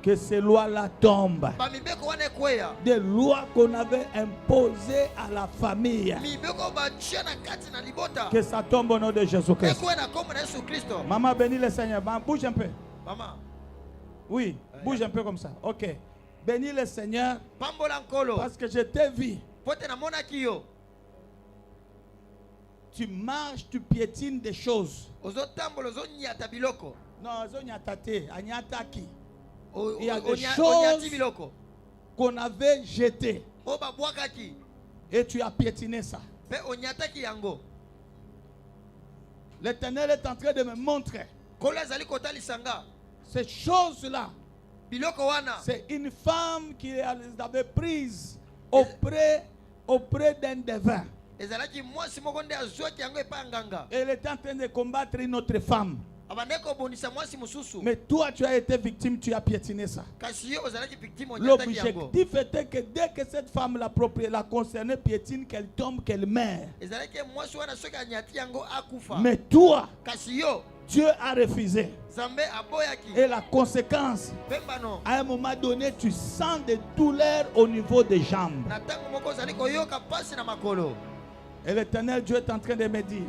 Que ces lois-là tombent. Des lois qu'on avait imposées à la famille. Que ça tombe au nom de Jésus-Christ. Maman, bénis le Seigneur. Maman, bouge un peu. Maman. Oui, bouge un peu comme ça. Ok. Bénis le Seigneur. Parce que je t'ai vu. Tu marches, tu piétines des choses. Non, il y a des choses qu'on avait jetées. Et tu as piétiné ça. L'Éternel est en train de me montrer. Ces choses-là, c'est une femme qui les avait prises auprès d'un devin. Elle était en train de combattre une autre femme. Mais toi, tu as été victime, tu as piétiné ça. L'objectif était que dès que cette femme la concernée piétine, qu'elle tombe, qu'elle meurt. Mais toi, Dieu a refusé. Et la conséquence, à un moment donné, tu sens des douleurs au niveau des jambes. Et l'Éternel Dieu est en train de me dire,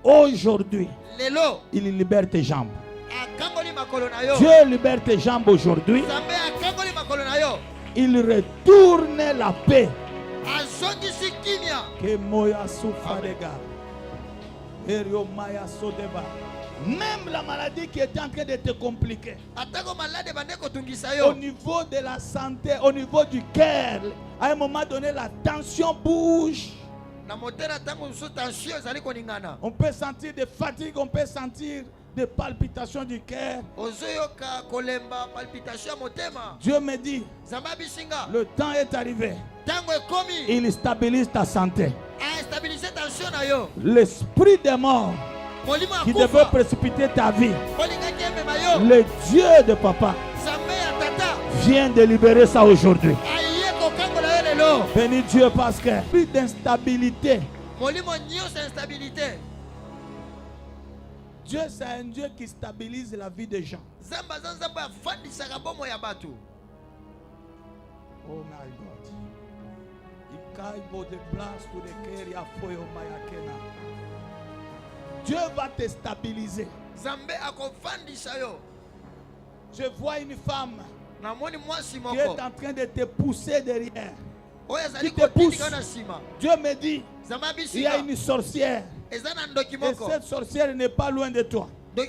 aujourd'hui, il libère tes jambes. Dieu libère tes jambes aujourd'hui. Il retourne la paix. Que moya souffre les gars. Même la maladie qui était en train de te compliquer. Au niveau de la santé, au niveau du cœur, à un moment donné, la tension bouge. On peut sentir des fatigues, on peut sentir des palpitations du cœur. Dieu me dit, le temps est arrivé. Il stabilise ta santé. L'esprit des morts qui devait précipiter ta vie, le Dieu de papa vient de libérer ça aujourd'hui. Bénis Dieu parce que plus d'instabilité Dieu, c'est un Dieu qui stabilise la vie des gens. Oh my God. Dieu va te stabiliser. Je vois une femme qui est en train de te pousser derrière. Qui te pousse. Dieu me dit, il y a une sorcière. Et cette sorcière n'est pas loin de toi. Qui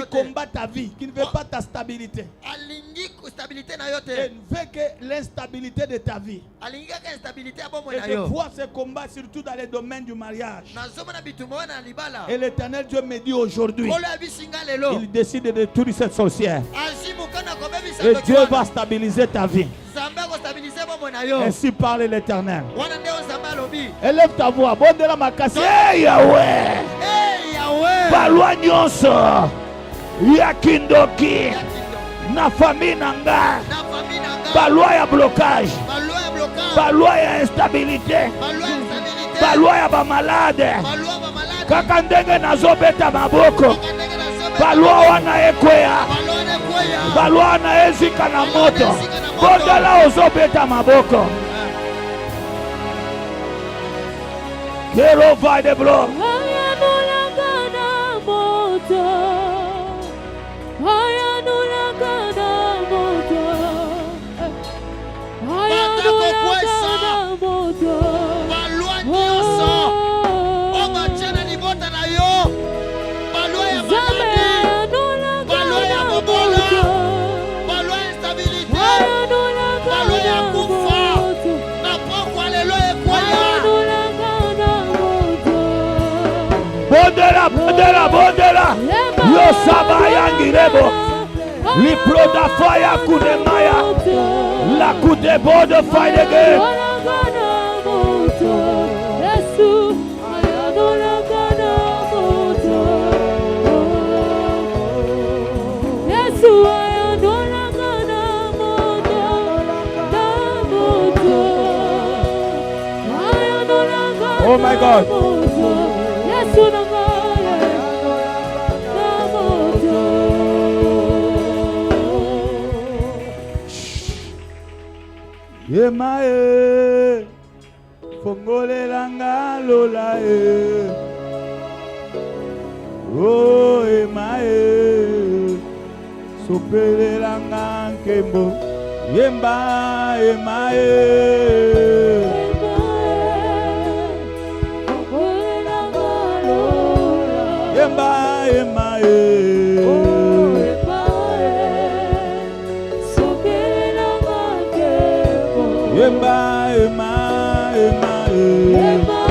combat ta vie, qui ne veut pas ta stabilité. Elle ne veut que l'instabilité de ta vie. Et je vois ce combat surtout dans les domaines du mariage. Et l'Éternel Dieu me dit aujourd'hui, il décide de tuer cette sorcière. Et Dieu va stabiliser ta vie. Ainsi parle l'Éternel. Élève ta voix. Bon de la makasi. Hey Yahweh. Balwa nyonso ya kindoki na famille nanga. Balwa ya blocage. Balwa ya instabilité. Balwa ya ba malade. Kaka ndenge nazobeta maboko. Balwa wana ekweya. Balwa wana ezika na moto. Bondela ozobeta maboko. Kero vai de bloc. Bondela yo saba yangirebo li ploda faya kunemaya la kute bode faya ge Oh my God. Yemae fongole langa lola oh yemae sopele langa kembo yemba yemae fongole langa lola yemba yemae Ema, ema, ema, ema,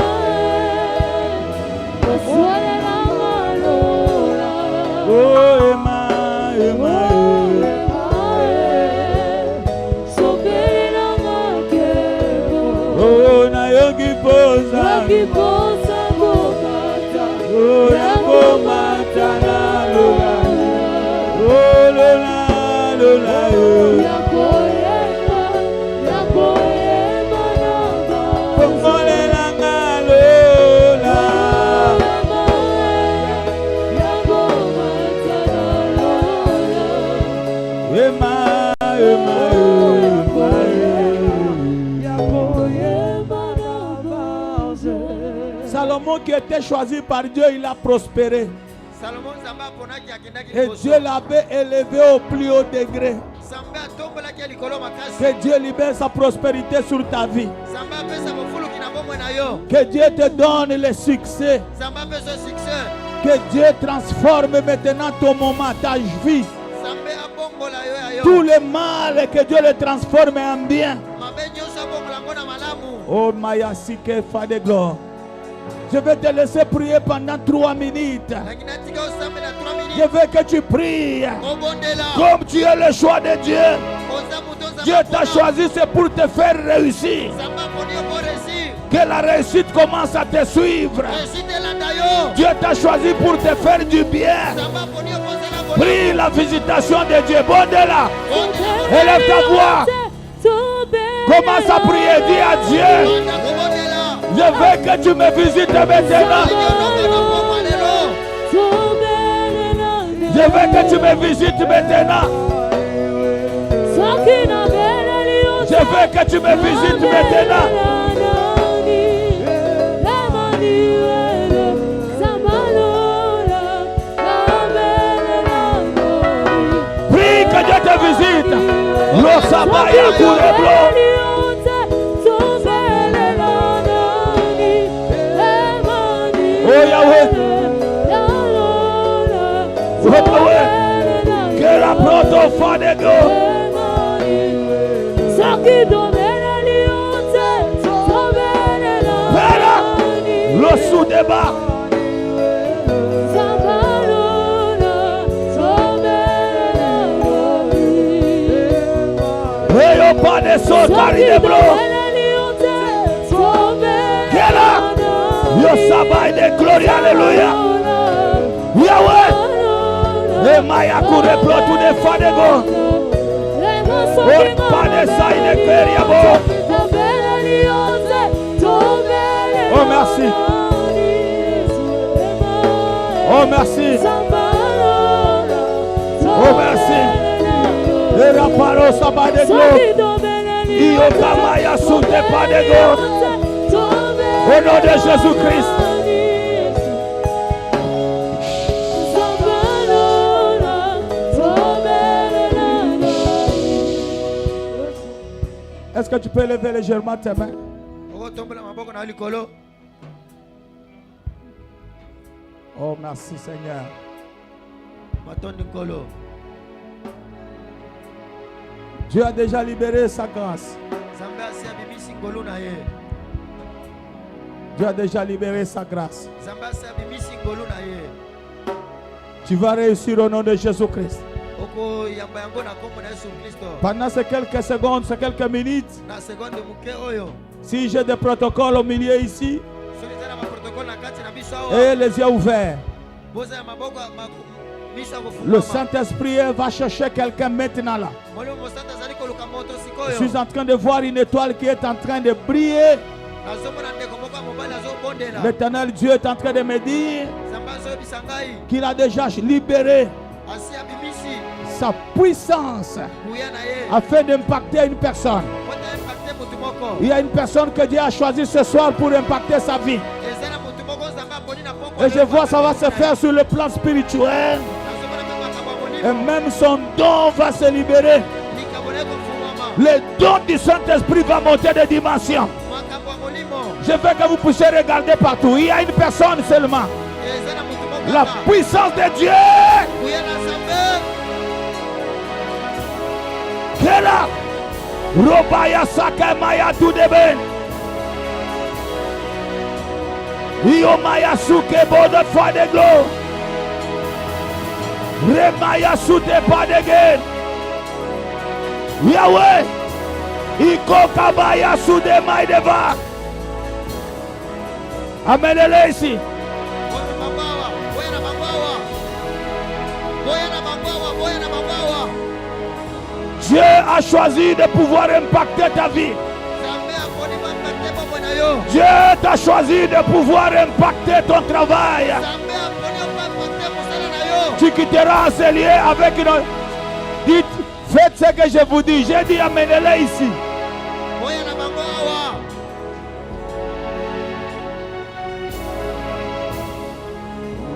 oh, ema, ema, oh, na yogi posa, oh, na komata na lola, oh, lola, lola, Salomon qui était choisi par Dieu, il a prospéré. Et Dieu l'avait élevé au plus haut degré. Que Dieu libère sa prospérité sur ta vie. Que Dieu te donne le succès. Que Dieu transforme maintenant ton moment, ta vie. Tout le mal, que Dieu le transforme en bien. Oh Maya Sike Fa de gloire. Je vais te laisser prier pendant 3 minutes. Je veux que tu pries comme tu es le choix de Dieu. Dieu t'a choisi, c'est pour te faire réussir. Que la réussite commence à te suivre. Dieu t'a choisi pour te faire du bien. Prie la visitation de Dieu. Bondela, élève ta voix. Commence à prier, dis à Dieu. Je veux que tu me visites maintenant. Je veux que tu me visites maintenant. Je veux que tu me visites maintenant. Prie que Dieu te visite. Lo sabaya kureblo. Oh Yahweh. Oh Yahweh. Que la proto fadego. Pera. Lo sudeba. Yo pas de sotari de blo. Kela. Yo sabay de gloria, alléluia. Yahweh. Le maya kure blo tout de fadego. Or pas de saï de keriabo. Oh merci. Oh merci. Oh merci. Et la parole sabbat de gloire. Iokamaya soute pas de gloire. Au nom de Jésus-Christ. Est-ce que tu peux lever légèrement tes mains? Oh merci Seigneur. Dieu a déjà libéré sa grâce. Dieu a déjà libéré sa grâce. Tu vas réussir au nom de Jésus-Christ. Pendant ces quelques secondes, ces quelques minutes, si j'ai des protocoles au milieu ici, et les yeux ouverts, le Saint-Esprit va chercher quelqu'un maintenant là. Je suis en train de voir une étoile qui est en train de briller. L'Éternel Dieu est en train de me dire qu'il a déjà libéré sa puissance afin d'impacter une personne. Il y a une personne que Dieu a choisie ce soir pour impacter sa vie. Et je vois ça va se faire sur le plan spirituel. Et même son don va se libérer. Le don du Saint-Esprit va monter de dimension. Je veux que vous puissiez regarder partout. Il y a une personne seulement. La puissance de Dieu. Kela. Robaya Sakamaya Tudeben. Iomaya Sukebo de foi de gloire. Remaya Sute Padegen. Yahweh. Iko Kabaya Sude Maideva. Amenez-le ici. Dieu a choisi de pouvoir impacter ta vie. Dieu t'a choisi de pouvoir impacter ton travail. Tu quitteras ce lieu avec une... Dites, faites ce que je vous dis. J'ai dit amenez-le ici.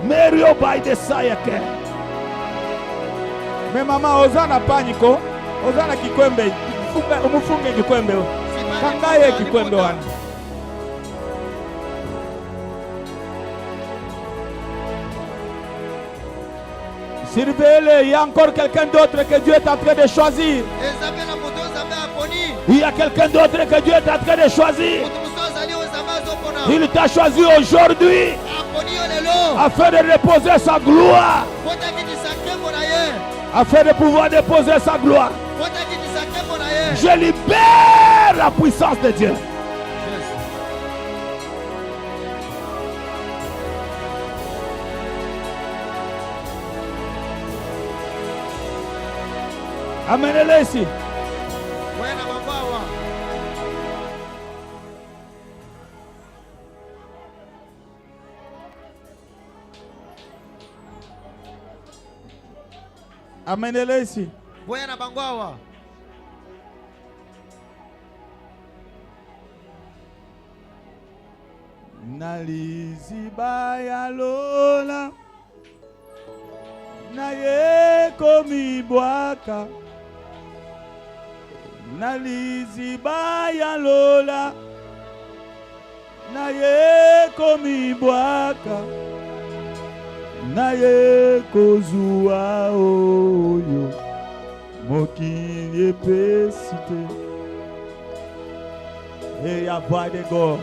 Merio baide sayake. Mais maman, Ozana panico. Ozana kikwembe. Umufunge kikwembe. Kangaye kikwembe wana. Surveillez, il y a encore quelqu'un d'autre que Dieu est en train de choisir. Il y a quelqu'un d'autre que Dieu est en train de choisir. Il t'a choisi aujourd'hui afin de reposer sa gloire. Afin de pouvoir déposer sa gloire. Je libère la puissance de Dieu. Amenez-le ici. Amenez-le ici. Boya na bango awa. Naliziba ya lola naye komibwaka. Naliziba ya lola naye komibwaka. Naye kozua oyo mokili epesite. Et la voix de God.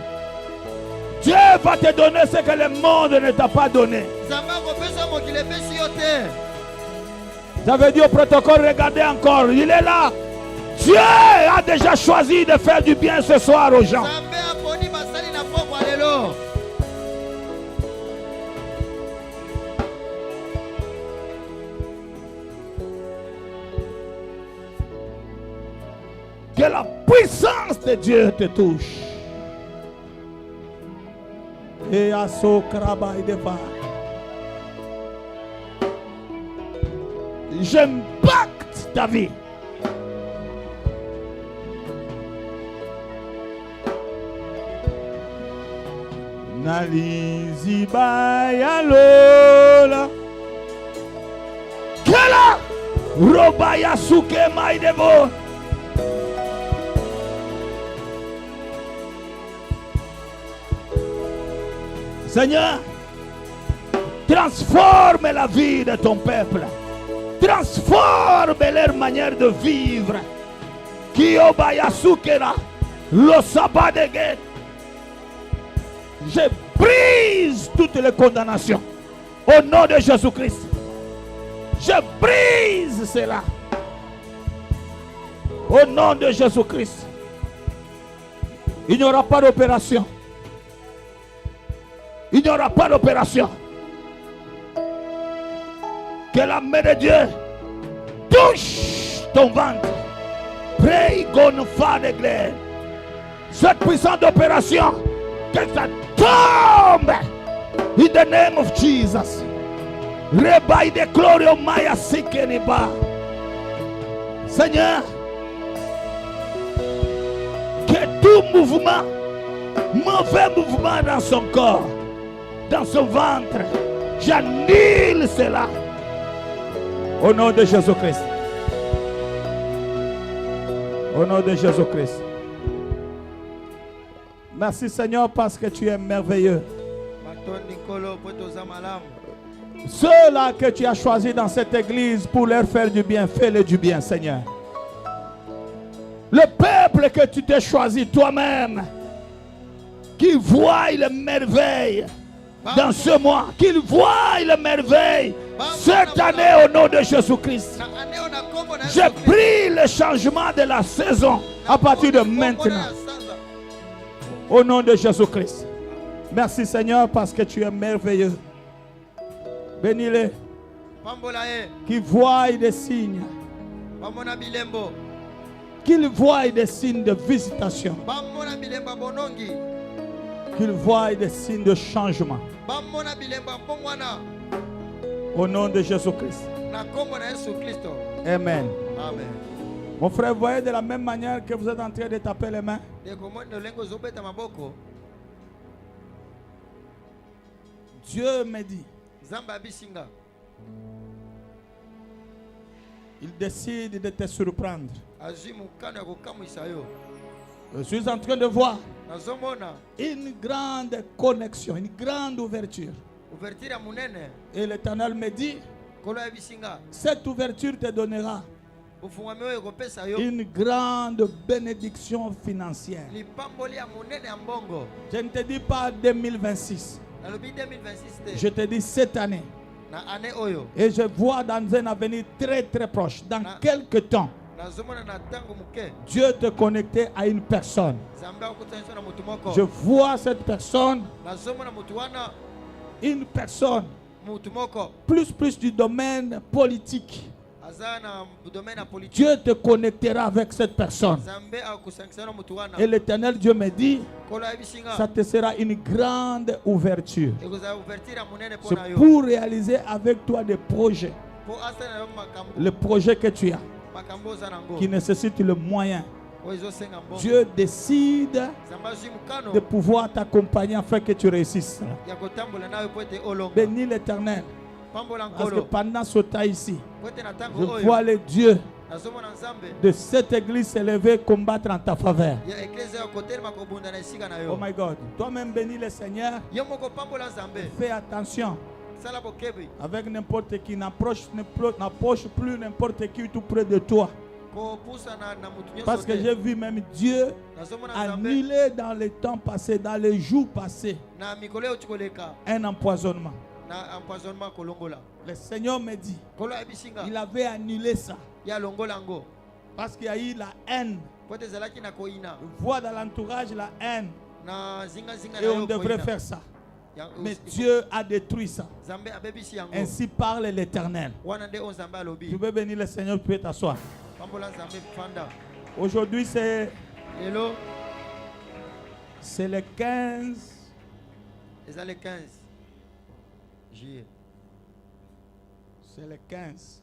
Dieu va te donner ce que le monde ne t'a pas donné. Ça veut dire au protocole, regardez encore, il est là. Dieu a déjà choisi de faire du bien ce soir aux gens. Que la puissance de Dieu te touche. Et à ce travail de va. J'impacte ta vie. Naliziba ya lola. Kela roba ya suke maidebo. Seigneur, transforme la vie de ton peuple. Transforme leur manière de vivre. Kiyobayasukera, le sabbat de guerre. Je brise toutes les condamnations. Au nom de Jésus-Christ. Je brise cela. Au nom de Jésus-Christ. Il n'y aura pas d'opération. Il n'y aura pas d'opération. Que la main de Dieu touche ton ventre. Pray gonfa de glaire. Cette puissante opération, que ça tombe. In the name of Jesus. Rebaille de gloire maya sikeniba. Seigneur, que tout mouvement, mauvais mouvement dans son corps, dans son ventre, j'annule cela au nom de Jésus-Christ. Au nom de Jésus-Christ. Merci Seigneur parce que tu es merveilleux. Ceux-là que tu as choisis dans cette église pour leur faire du bien, fais-le du bien Seigneur. Le peuple que tu t'es choisi toi-même, qui voit les merveilles dans ce mois, qu'il voit les merveilles cette année au nom de Jésus-Christ. Je prie le changement de la saison à partir de maintenant. Au nom de Jésus-Christ. Merci Seigneur parce que tu es merveilleux. Bénis-les qui voient des signes. Qu'ils voient des signes de visitation. Qu'ils voient des signes de changement. Au nom de Jésus-Christ. Amen. Amen. Mon frère, vous voyez de la même manière que vous êtes en train de taper les mains. Dieu me dit, il décide de te surprendre. Je suis en train de voir une grande connexion, une grande ouverture. Et l'Éternel me dit, cette ouverture te donnera une grande bénédiction financière. Je ne te dis pas 2026. Je te dis cette année. Et je vois dans un avenir très très proche, dans quelques temps, Dieu te connecter à une personne. Je vois cette personne, une personne, plus du domaine politique. Dieu te connectera avec cette personne. Et l'Éternel Dieu me dit, ça te sera une grande ouverture. C'est pour réaliser avec toi des projets le projet que tu as, qui nécessite le moyen, Dieu décide de pouvoir t'accompagner afin que tu réussisses. Bénis l'Éternel. Parce que pendant ce temps ici, je vois le Dieu de cette église s'élever combattre en ta faveur. Oh my God. Toi-même bénis le Seigneur. Fais attention avec n'importe qui. N'approche plus n'importe qui tout près de toi. Parce que j'ai vu même Dieu annuler dans les temps passés, dans les jours passés, un empoisonnement. Le Seigneur me dit, il avait annulé ça. Parce qu'il y a eu la haine. Je vois dans l'entourage la haine. Et on devrait faire ça. Mais Dieu a détruit ça. Ainsi parle l'Éternel. Tu veux bénir le Seigneur, tu peux t'asseoir. Aujourd'hui c'est le 15. C'est le 15 juillet. C'est le 15.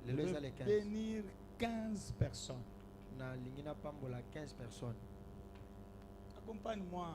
Je vais bénir 15 personnes. 15 personnes. Accompagne-moi.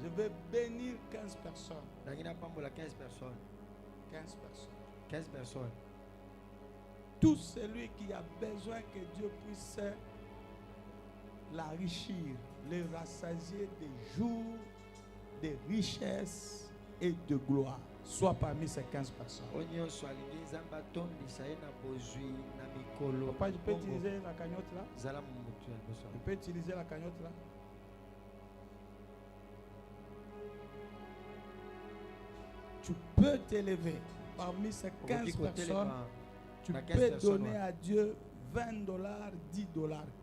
Je vais bénir 15 personnes. 15 personnes. 15 personnes. 15 personnes. Tout celui qui a besoin que Dieu puisse l'enrichir, le rassasier des jours, de richesses et de gloire, soit parmi ces 15 personnes. Papa, je peux utiliser la cagnotte là? Je peux utiliser la cagnotte là? Tu peux t'élever parmi ces 15 personnes. Tu peux donner à Dieu $20, $10,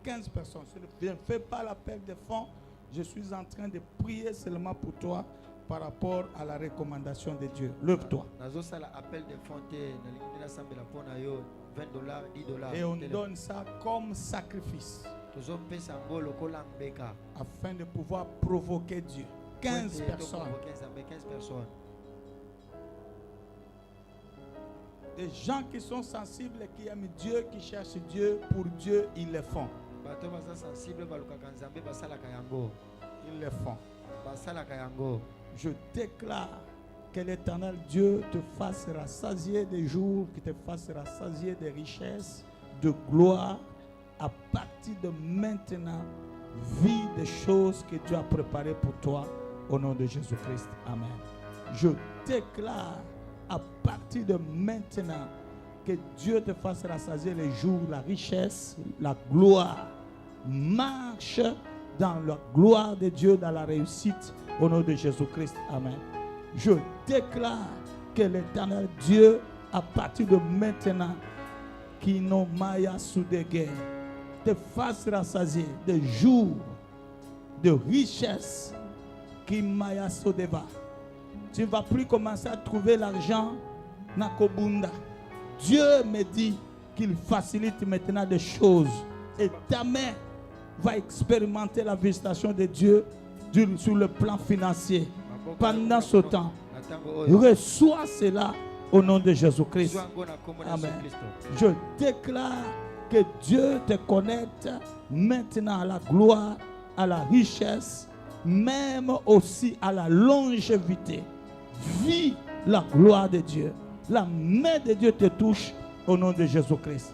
15 personnes. Je ne fais pas l'appel de fonds. Je suis en train de prier seulement pour toi par rapport à la recommandation de Dieu. Lève-toi. Et on donne ça comme sacrifice afin de pouvoir provoquer Dieu. 15 personnes. Des gens qui sont sensibles, qui aiment Dieu, qui cherchent Dieu, pour Dieu, ils le font. Ils le font. Je déclare que l'Éternel Dieu te fasse rassasier des jours, qu'il te fasse rassasier des richesses, de gloire, à partir de maintenant. Vis des choses que Dieu a préparées pour toi, au nom de Jésus-Christ. Amen. Je déclare à partir de maintenant que Dieu te fasse rassasier les jours, la richesse, la gloire. Marche dans la gloire de Dieu, dans la réussite, au nom de Jésus-Christ. Amen. Je déclare que l'Éternel Dieu, à partir de maintenant, qui n'ont maya sous des guerres, te fasse rassasier des jours de richesse qui maya sous des bas. Tu ne vas plus commencer à trouver l'argent dans Kobunda. Dieu me dit qu'il facilite maintenant des choses. Et ta main va expérimenter la visitation de Dieu sur le plan financier. Pendant ce temps, reçois cela au nom de Jésus-Christ. Amen. Je déclare que Dieu te connecte maintenant à la gloire, à la richesse, même aussi à la longévité. Vis la gloire de Dieu. La main de Dieu te touche au nom de Jésus-Christ.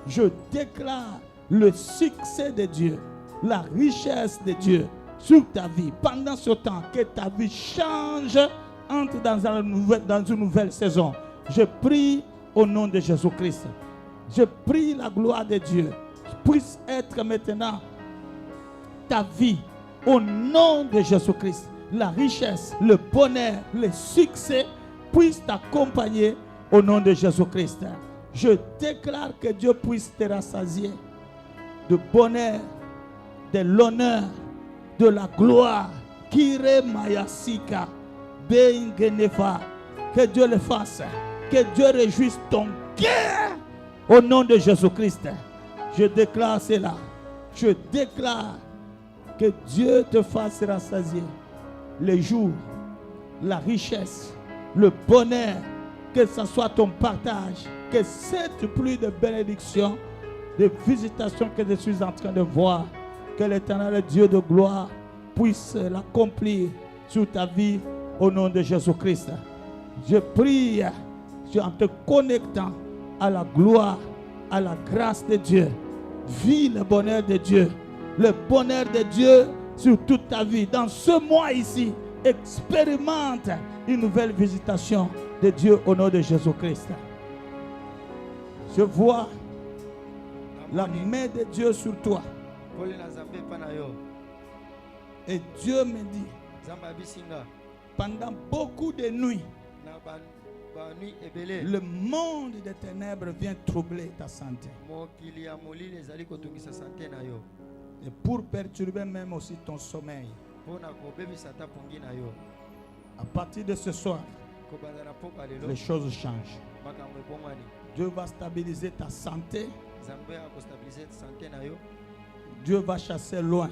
Je déclare le succès de Dieu, la richesse de Dieu sur ta vie. Pendant ce temps, que ta vie change, entre dans une nouvelle saison. Je prie au nom de Jésus-Christ. Je prie la gloire de Dieu puisse être maintenant ta vie au nom de Jésus-Christ. La richesse, le bonheur, le succès puissent t'accompagner au nom de Jésus-Christ. Je déclare que Dieu puisse te rassasier de bonheur, de l'honneur, de la gloire. Kire Mayasika, Bengenefa. Que Dieu le fasse. Que Dieu réjouisse ton cœur. Au nom de Jésus-Christ. Je déclare cela. Je déclare que Dieu te fasse rassasier les jours, la richesse, le bonheur, que ce soit ton partage, que cette pluie de bénédictions, de visitations que je suis en train de voir, que l'Éternel Dieu de gloire puisse l'accomplir sur ta vie au nom de Jésus-Christ. Je prie en te connectant à la gloire, à la grâce de Dieu. Vis le bonheur de Dieu. Le bonheur de Dieu sur toute ta vie. Dans ce mois ici, expérimente une nouvelle visitation de Dieu au nom de Jésus-Christ. Je vois la main de Dieu sur toi. Et Dieu me dit, pendant beaucoup de nuits, le monde des ténèbres vient troubler ta santé. Et pour perturber même aussi ton sommeil. À partir de ce soir, les choses changent. Dieu va stabiliser ta santé. Dieu va chasser loin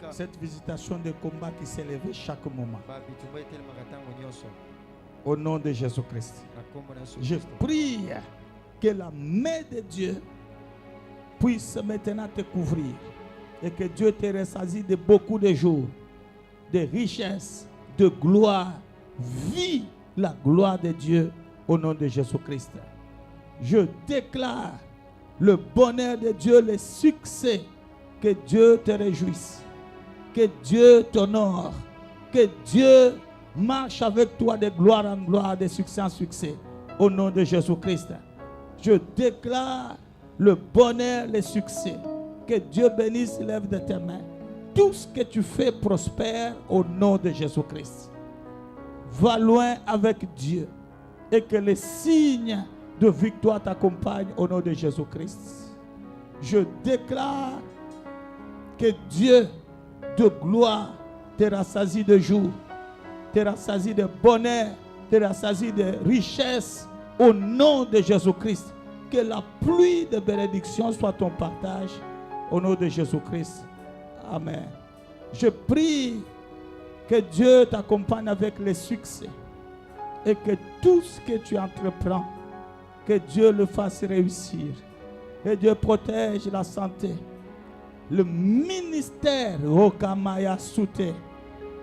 cette visitation de combat qui s'élève chaque moment. Au nom de Jésus-Christ. Je prie que la main de Dieu puisse maintenant te couvrir et que Dieu te rassasie de beaucoup de jours, de richesses, de gloire. Vis la gloire de Dieu au nom de Jésus-Christ. Je déclare le bonheur de Dieu, le succès. Que Dieu te réjouisse. Que Dieu t'honore. Que Dieu marche avec toi de gloire en gloire, de succès en succès. Au nom de Jésus-Christ. Je déclare le bonheur, le succès. Que Dieu bénisse l'œuvre de tes mains. Tout ce que tu fais prospère au nom de Jésus-Christ. Va loin avec Dieu. Et que les signes de victoire t'accompagnent au nom de Jésus-Christ. Je déclare que Dieu de gloire te rassasie de jour, te rassasie de bonheur, te rassasie de richesse au nom de Jésus-Christ. Que la pluie de bénédiction soit ton partage au nom de Jésus-Christ. Amen. Je prie que Dieu t'accompagne avec le succès et que tout ce que tu entreprends, que Dieu le fasse réussir. Et Dieu protège la santé. Le ministère Rokamaya Soute,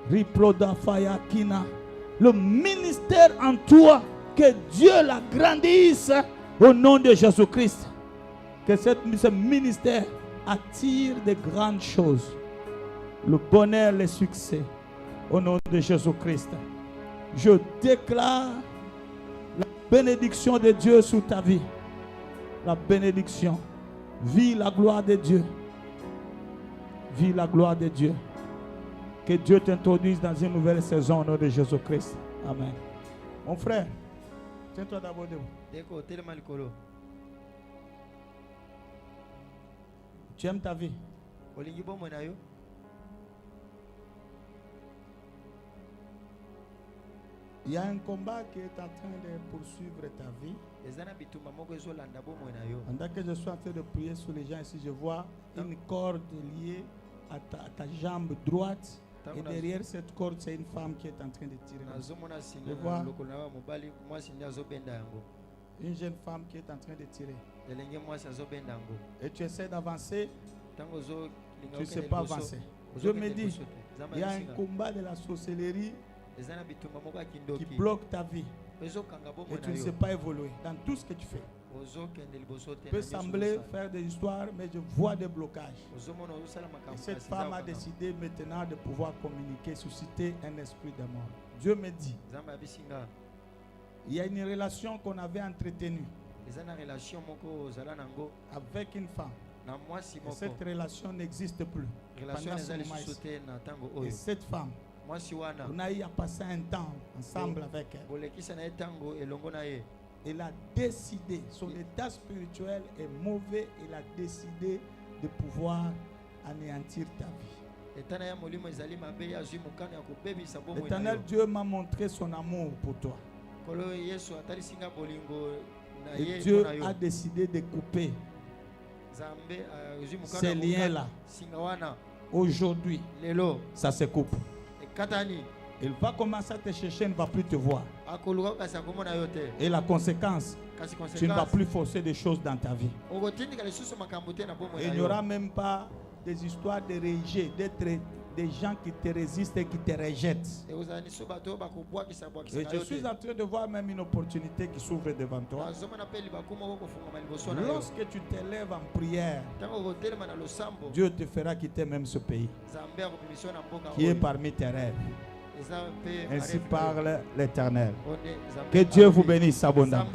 Riplodafaya Kina, le ministère en toi, que Dieu l'agrandisse au nom de Jésus-Christ. Que ce ministère attire de grandes choses, le bonheur, le succès, au nom de Jésus-Christ. Je déclare la bénédiction de Dieu sur ta vie. La bénédiction. Vis la gloire de Dieu. Vis la gloire de Dieu. Que Dieu t'introduise dans une nouvelle saison au nom de Jésus-Christ. Amen. Mon frère, tiens-toi d'abord debout. Tu aimes ta vie? Il y a un combat qui est en train de poursuivre ta vie. Pendant que je suis en train de prier sur les gens ici, je vois une corde liée à ta jambe droite. Et derrière cette corde, c'est une femme qui est en train de tirer. Je vois une jeune femme qui est en train de tirer. Et tu essaies d'avancer, tu ne sais pas avancer. Dieu me dit, il y a un combat de la sorcellerie qui bloque ta vie. Et tu ne sais pas évoluer dans tout ce que tu fais. Tu peux sembler faire des histoires, mais je vois des blocages. Et cette femme a décidé maintenant de pouvoir communiquer, susciter un esprit de mort. Dieu me dit, il y a une relation qu'on avait entretenue avec une femme. Et cette relation n'existe plus. Et cette femme, on a eu à passer un temps ensemble avec elle. Il a décidé, son état spirituel est mauvais, il a décidé de pouvoir anéantir ta vie. L'Éternel Dieu m'a montré son amour pour toi. Et Dieu a décidé de couper ces liens-là. Aujourd'hui, ça se coupe. Il va commencer à te chercher, il ne va plus te voir. Et la conséquence, tu ne vas plus forcer des choses dans ta vie. Et il n'y aura même pas des histoires de rejet, d'être des gens qui te résistent et qui te rejettent. Et je suis en train de voir même une opportunité qui s'ouvre devant toi. Lorsque tu t'élèves en prière, Dieu te fera quitter même ce pays qui est parmi tes rêves. Ainsi parle l'Éternel. Que Dieu vous bénisse abondamment.